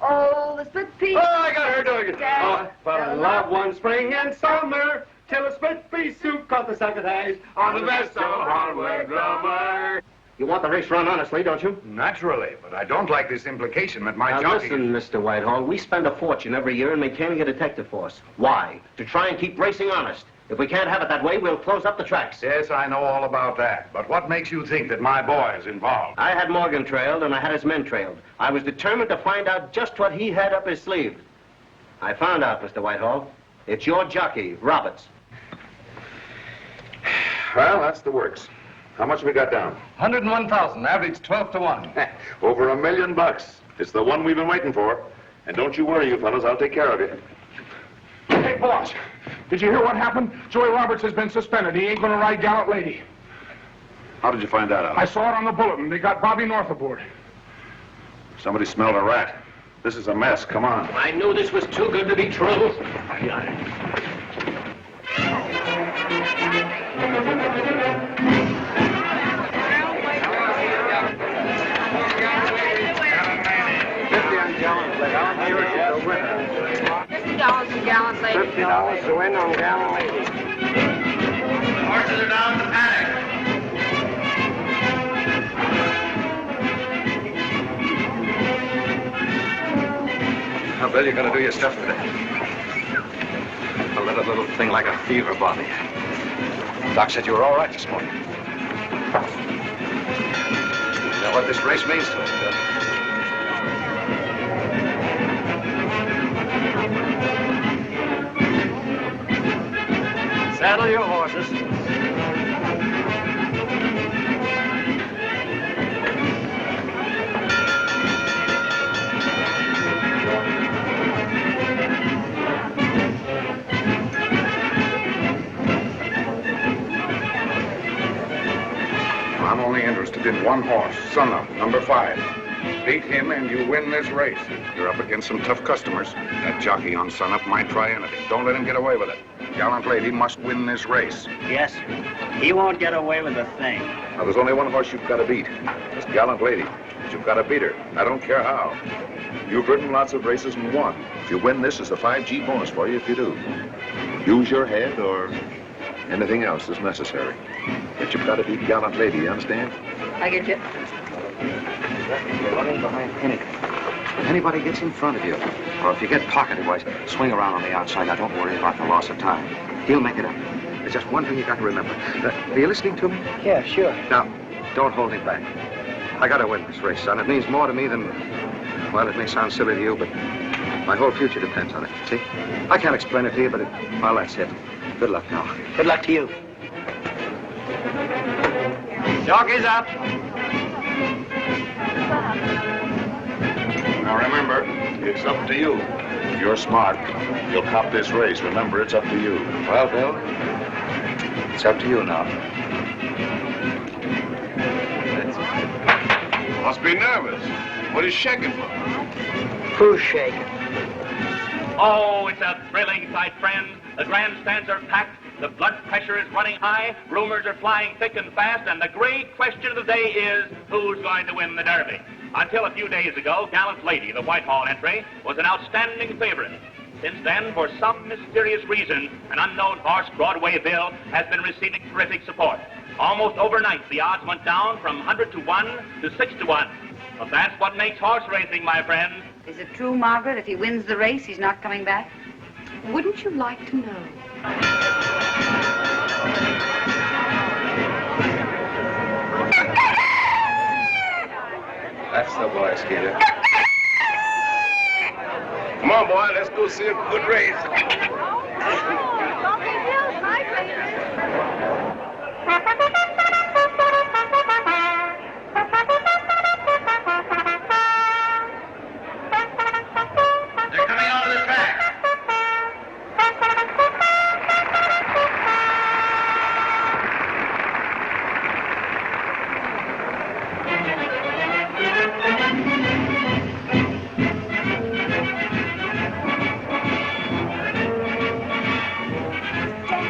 Oh, the split pea. Oh, I got her doing it. Oh, fell in love one spring and summer, till a split pea soup caught the second haze on the best of hardware drummer. You want the race run honestly, don't you? Naturally, but I don't like this implication that my Now jockey... listen, Mr. Whitehall, we spend a fortune every year in maintaining a detective force. Why? To try and keep racing honest. If we can't have it that way, we'll close up the tracks. Yes, I know all about that. But what makes you think that my boy is involved? I had Morgan trailed, and I had his men trailed. I was determined to find out just what he had up his sleeve. I found out, Mr. Whitehall. It's your jockey, Roberts. Well, that's the works. How much have we got down? 101,000, average 12 to 1. Over $1 million. It's the one we've been waiting for. And don't you worry, you fellas. I'll take care of you. Hey, boss. Did you hear what happened? Joey Roberts has been suspended. He ain't gonna ride Gallant Lady. How did you find that out? I saw it on the bulletin. They got Bobby North aboard. Somebody smelled a rat. This is a mess. Come on. I knew this was too good to be true. $50 in Gallant Lady. $50 to win on Gallant Lady. Horses are down to paddock. Now, Bill, you're going to do your stuff today. Don't let a little thing like a fever bother you. Doc said you were all right this morning. You know what this race means to us, Bill? Saddle your horses. I'm only interested in one horse, Son of number 5. Beat him and you win this race. You're up against some tough customers. That jockey on Sun Up might try anything. Don't let him get away with it. Gallant Lady must win this race. Yes, he won't get away with a thing. Now, there's only one horse you've got to beat. This Gallant Lady. But you've got to beat her. I don't care how. You've ridden lots of races and won. If you win this, it's a 5G bonus for you if you do. Use your head or anything else is necessary. But you've got to beat Gallant Lady, you understand? I get you. You're running behind Pinnacle. If anybody gets in front of you, or if you get pocketed-wise, swing around on the outside. Now, don't worry about the loss of time. He'll make it up. There's just one thing you got to remember. Are you listening to me? Yeah, sure. Now, don't hold him back. I got to win this race, son. It means more to me than... Well, it may sound silly to you, but my whole future depends on it, see? I can't explain it to you, but well, that's it. Good luck now. Good luck to you. Jockey's up. Now, remember, it's up to you. You're smart. You'll cop this race. Remember, it's up to you. Well, Bill, it's up to you now. Must be nervous. What is shaking for? Who's shaking? Oh, it's a thrilling sight, friends. The grandstands are packed. The blood pressure is running high. Rumors are flying thick and fast. And the great question of the day is, who's going to win the Derby? Until a few days ago, Gallant Lady, the Whitehall entry, was an outstanding favorite. Since then, for some mysterious reason, an unknown horse, Broadway Bill, has been receiving terrific support. Almost overnight, the odds went down from 100 to 1 to 6 to 1. But that's what makes horse racing, my friend. Is it true, Margaret, if he wins the race, he's not coming back? Wouldn't you like to know? That's the boy, Skeeter. Come on, boy. Let's go see a good race. They're coming onto the track.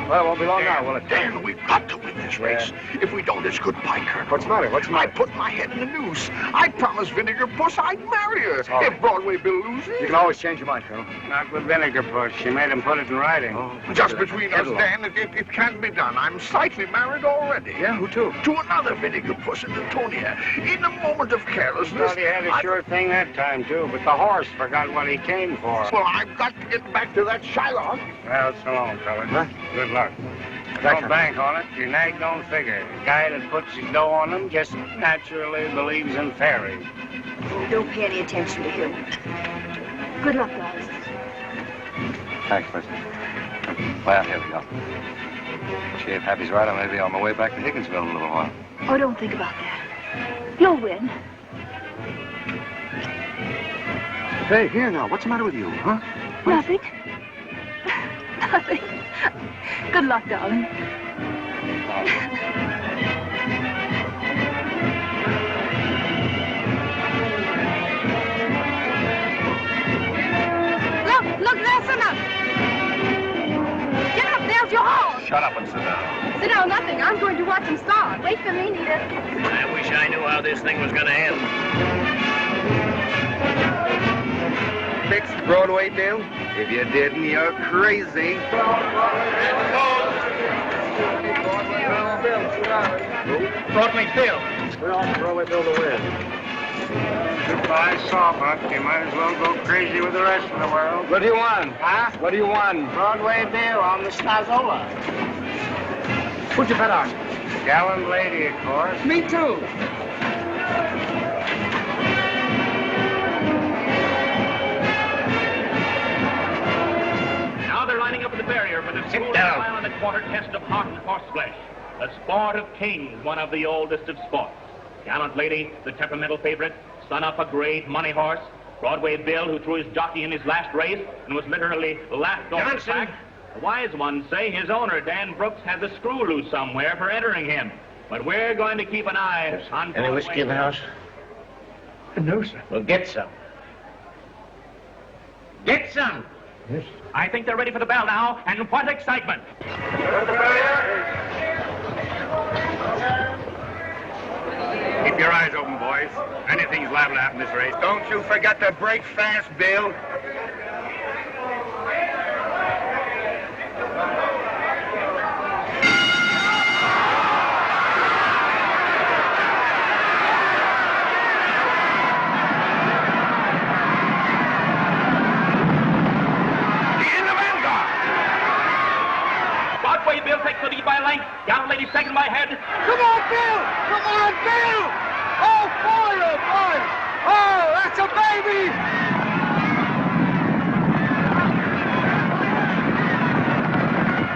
Well, it won't be long now, will it? Dan, we've got to win this race. If we don't, it's goodbye, Colonel. What's the matter? What's the matter? I put my head in the noose. I promised Vinegar Puss I'd marry her all right. if Broadway Bill loses. You can always change your mind, Colonel. Not with Vinegar Puss. She made him put it in writing. Just between us, Dan, it can't be done. I'm slightly married already. Yeah, who to? To another Vinegar Puss in Newtonia. In a moment of carelessness. Well, he had a sure thing that time, too, but the horse forgot what he came for. Well, I've got to get back to that Shylock. Well, so long, fellas. Huh? Good luck. Don't bank on it. Your nag don't figure. The guy that puts his dough on them just naturally believes in fairies. Don't pay any attention to him. Good luck, guys. Thanks, President. Well, here we go. Gee, if Happy's right, I may be on my way back to Higginsville in a little while. Oh, don't think about that. You'll win. Hey, here now. What's the matter with you, huh? Nothing. Nothing. Good luck, darling. Look, there's enough. Get up, there's your horse. Shut up and sit down. Sit down, nothing. I'm going to watch him start. Wait for me, Nita. I wish I knew how this thing was going to end. Fixed Broadway, Bill? If you didn't, you're crazy. Broadway Bill. We're on Broadway Bill to win. Goodbye, Sawbuck. You might as well go crazy with the rest of the world. What do you want? Huh? What do you want? Broadway Bill on the Stazola. Who'd you bet on? Gallant lady, of course. Me too. Now they're lining up at the barrier for the school trial and the quarter test of heart and horseflesh. The sport of kings, one of the oldest of sports. Gallant lady, the temperamental favorite, son of a great money horse. Broadway Bill, who threw his jockey in his last race and was literally laughed off the track. The wise ones say his owner, Dan Brooks, has a screw loose somewhere for entering him. But we're going to keep an eye on Any whiskey in the house? No, sir. Well, get some. Get some. Yes. I think they're ready for the bell now, and what excitement! Keep your eyes open, boys. Anything's liable to happen this race. Don't you forget to break fast, Bill. Broadway Bill takes the lead by a length. Gallant lady second by head. Come on, Bill! Come on, Bill! Oh, boy, oh, boy! Oh, that's a baby!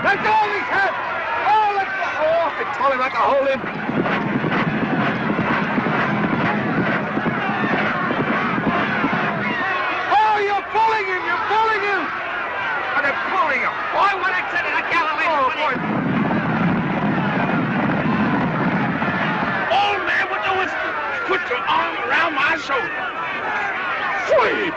Let go of his head! Oh, let go! Oh, I told him not to hold him. Oh, you're pulling him! You're pulling him! And they're pulling him. Boy, what a set of that gallant lady! Oh, boy. All man would do is put your arm around my shoulder. Sweet.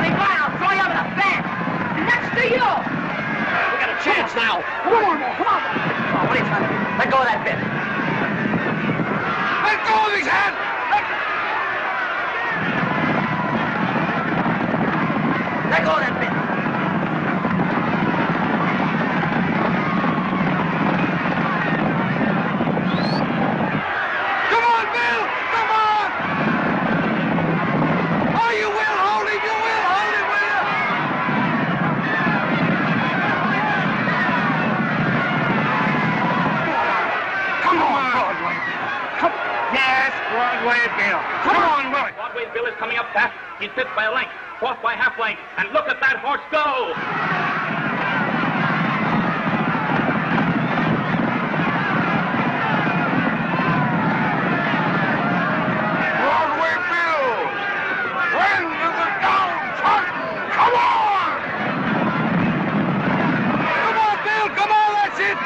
Hey, boy, I'll throw you over the fence. Next to you. We got a chance now. Come on, come on. Oh, what are you trying to do? Let go of that bit. Let go of his hand! Let go of that bit. Come on, Bill! Come on! Oh, you will hold him! You will hold him, will you? Come on, Broadway. Come. Yes, Broadway Bill. Come on, Willie. Broadway Bill is coming up fast. He's fifth by a length, fourth by half length. And look at that horse go! Broadway Bill! Friend of the downtrodden! Come on! Come on, Bill! Come on, that's it!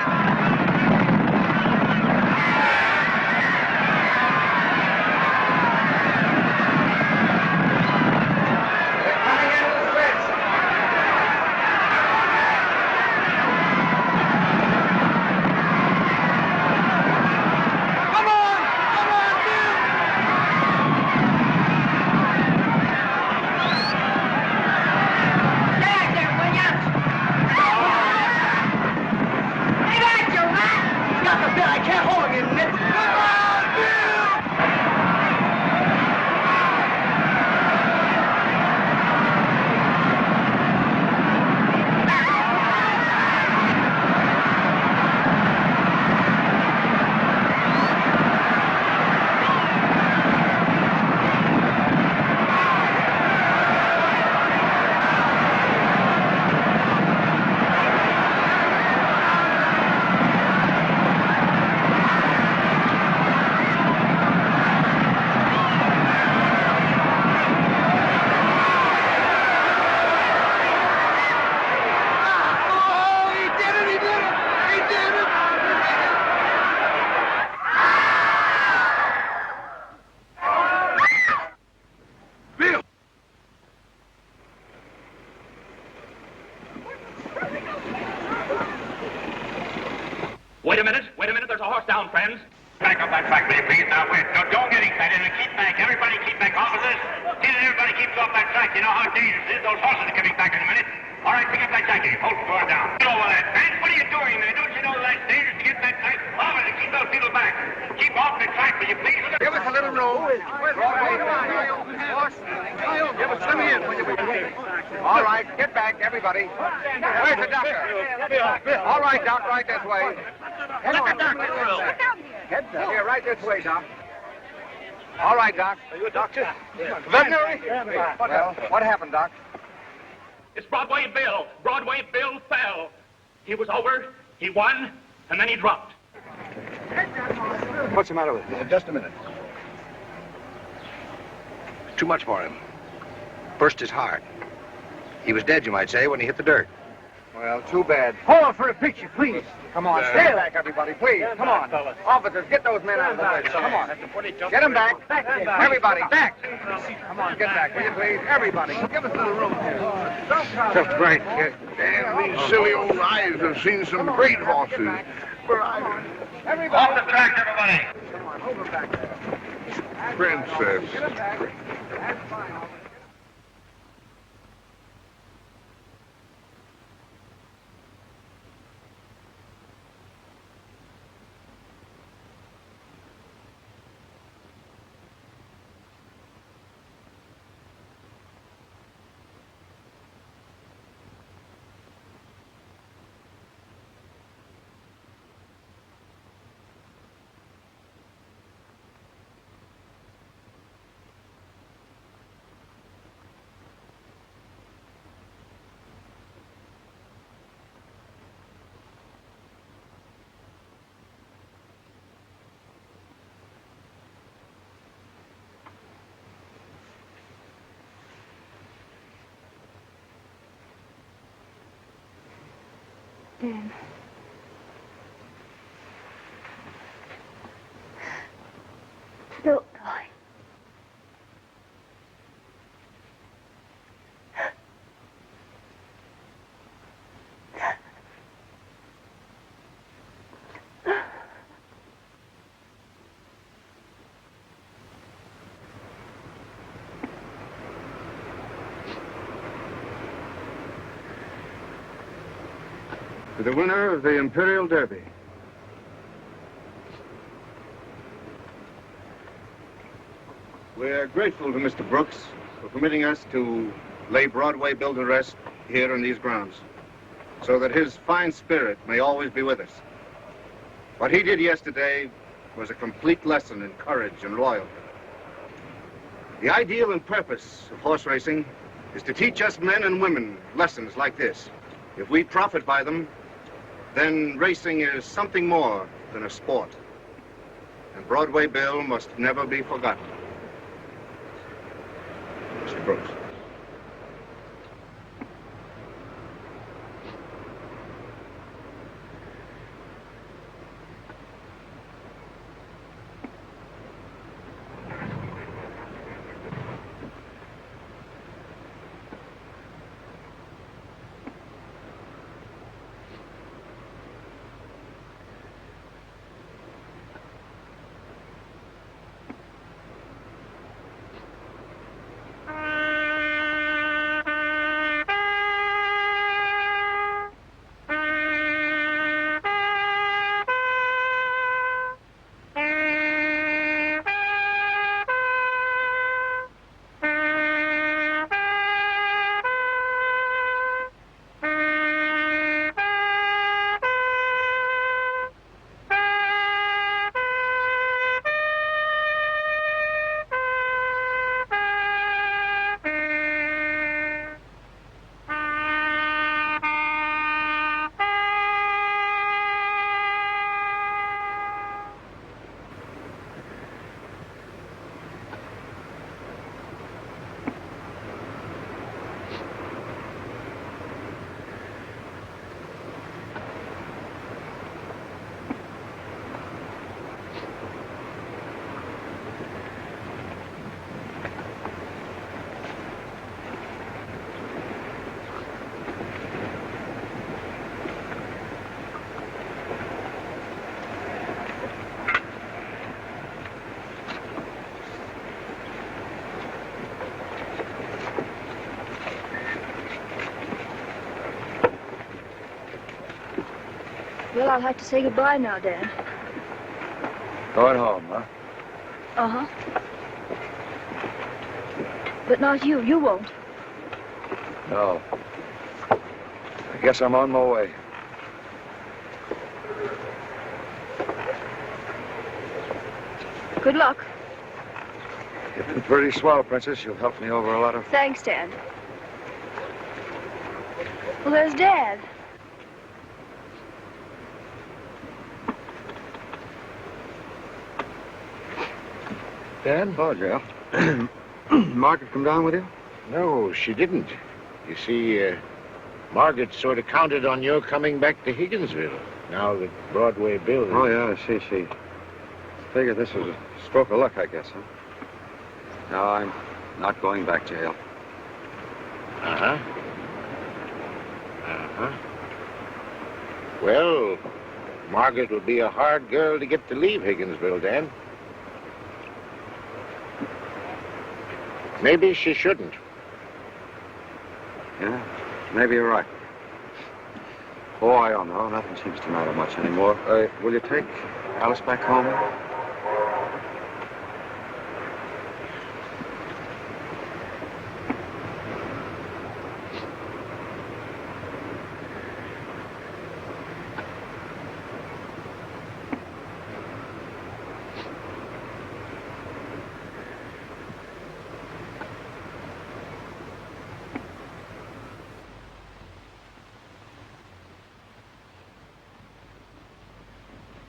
Wait a minute. There's a horse down, friends. Back up that track, will you please? Now, wait. Don't get excited. Keep back. Everybody keep back. Officers, see that everybody keeps off that track. You know how dangerous it is. Those horses are coming back in a minute. All right, pick up that jacket. Hold the door down. Get over that fence. What are you doing there? Don't you know that's dangerous to get that track? Officer, keep those people back. Keep off the track, will you please? Give us a little room. Broadway, give us some in, will you? All right, get back, everybody. Where's the doctor? All right, Doc, right this way. Come on. Here, right this way, Doc. All right, Doc. Are you a doctor? Veterinary? Well, what happened, Doc? It's Broadway Bill. Broadway Bill fell. He was over, he won, and then he dropped. What's the matter with him? Just a minute. Too much for him. Burst his heart. He was dead, you might say, when he hit the dirt. Well, too bad. Hold for a picture, please. Come on, stay back, everybody, please. Come on. Officers, get those men out of the way. Come on. Get them back. Everybody, back. Come on, get back, will you, please? Everybody, give us a little room here. Just right. Damn, these silly old eyes have seen some great horses. Everybody. Off the track, everybody. Come on, over back there. Princess. Dan. Don't die. To the winner of the Imperial Derby. We're grateful to Mr. Brooks for permitting us to lay Broadway Bill to rest here in these grounds, so that his fine spirit may always be with us. What he did yesterday was a complete lesson in courage and loyalty. The ideal and purpose of horse racing is to teach us men and women lessons like this. If we profit by them, then racing is something more than a sport. And Broadway Bill must never be forgotten. Mr. Brooks. I'll have to say goodbye now, Dad. Going home, huh? Uh-huh. But not you. You won't. No. I guess I'm on my way. Good luck. You've been pretty swell, Princess. You've helped me over a lot of... Thanks, Dad. Well, there's Dad. Dad? Oh, Joe. Margaret come down with you? No, she didn't. You see, Margaret sort of counted on your coming back to Higginsville, now that Broadway Bill... Oh, yeah, I see. She figured this was a stroke of luck, I guess, huh? No, I'm not going back to jail. Uh-huh. Uh-huh. Well, Margaret will be a hard girl to get to leave Higginsville, Dan. Maybe she shouldn't. Yeah, maybe you're right. Oh, I don't know. Nothing seems to matter much anymore. Will you take Alice back home?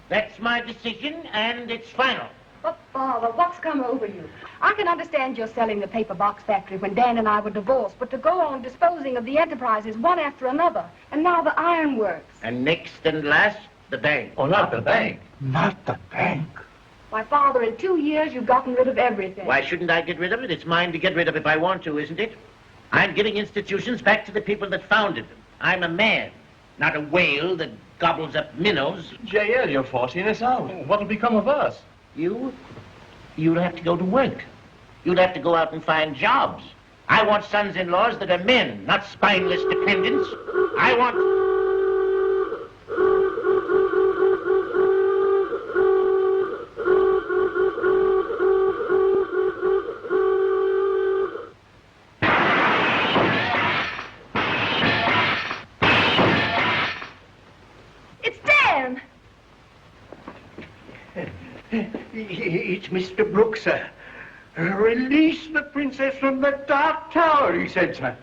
That's my decision, and it's final. But, Father, what's come over you? I can understand your selling the paper box factory when Dan and I were divorced, but to go on disposing of the enterprises one after another, and now the ironworks. And next and last, the bank. Oh, not the bank. Not the bank. Why, Father, in 2 years you've gotten rid of everything. Why shouldn't I get rid of it? It's mine to get rid of if I want to, isn't it? I'm giving institutions back to the people that founded them. I'm a man, not a whale that gobbles up minnows. J.L., you're forcing us out. What'll become of us? You'll have to go to work. You'll have to go out and find jobs. I want sons-in-laws that are men, not spineless dependents. I want... It's Mr. Brooks, sir. Release the princess from the Dark Tower, he said, sir.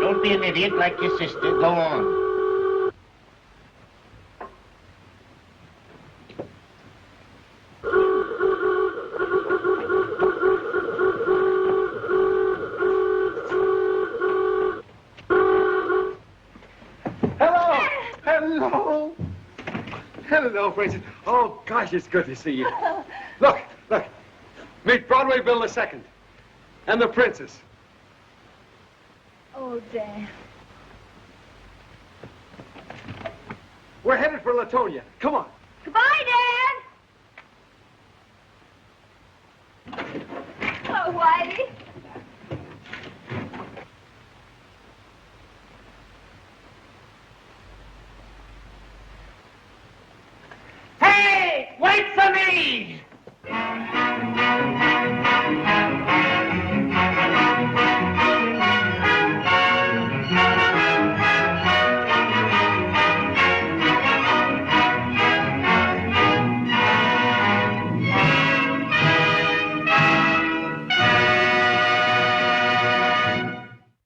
Don't be an idiot like your sister. Go on. Hello, Princess. Oh, gosh, it's good to see you. Look. Meet Broadway Bill II. And the princess. Oh, Dan. We're headed for Latonia. Come on.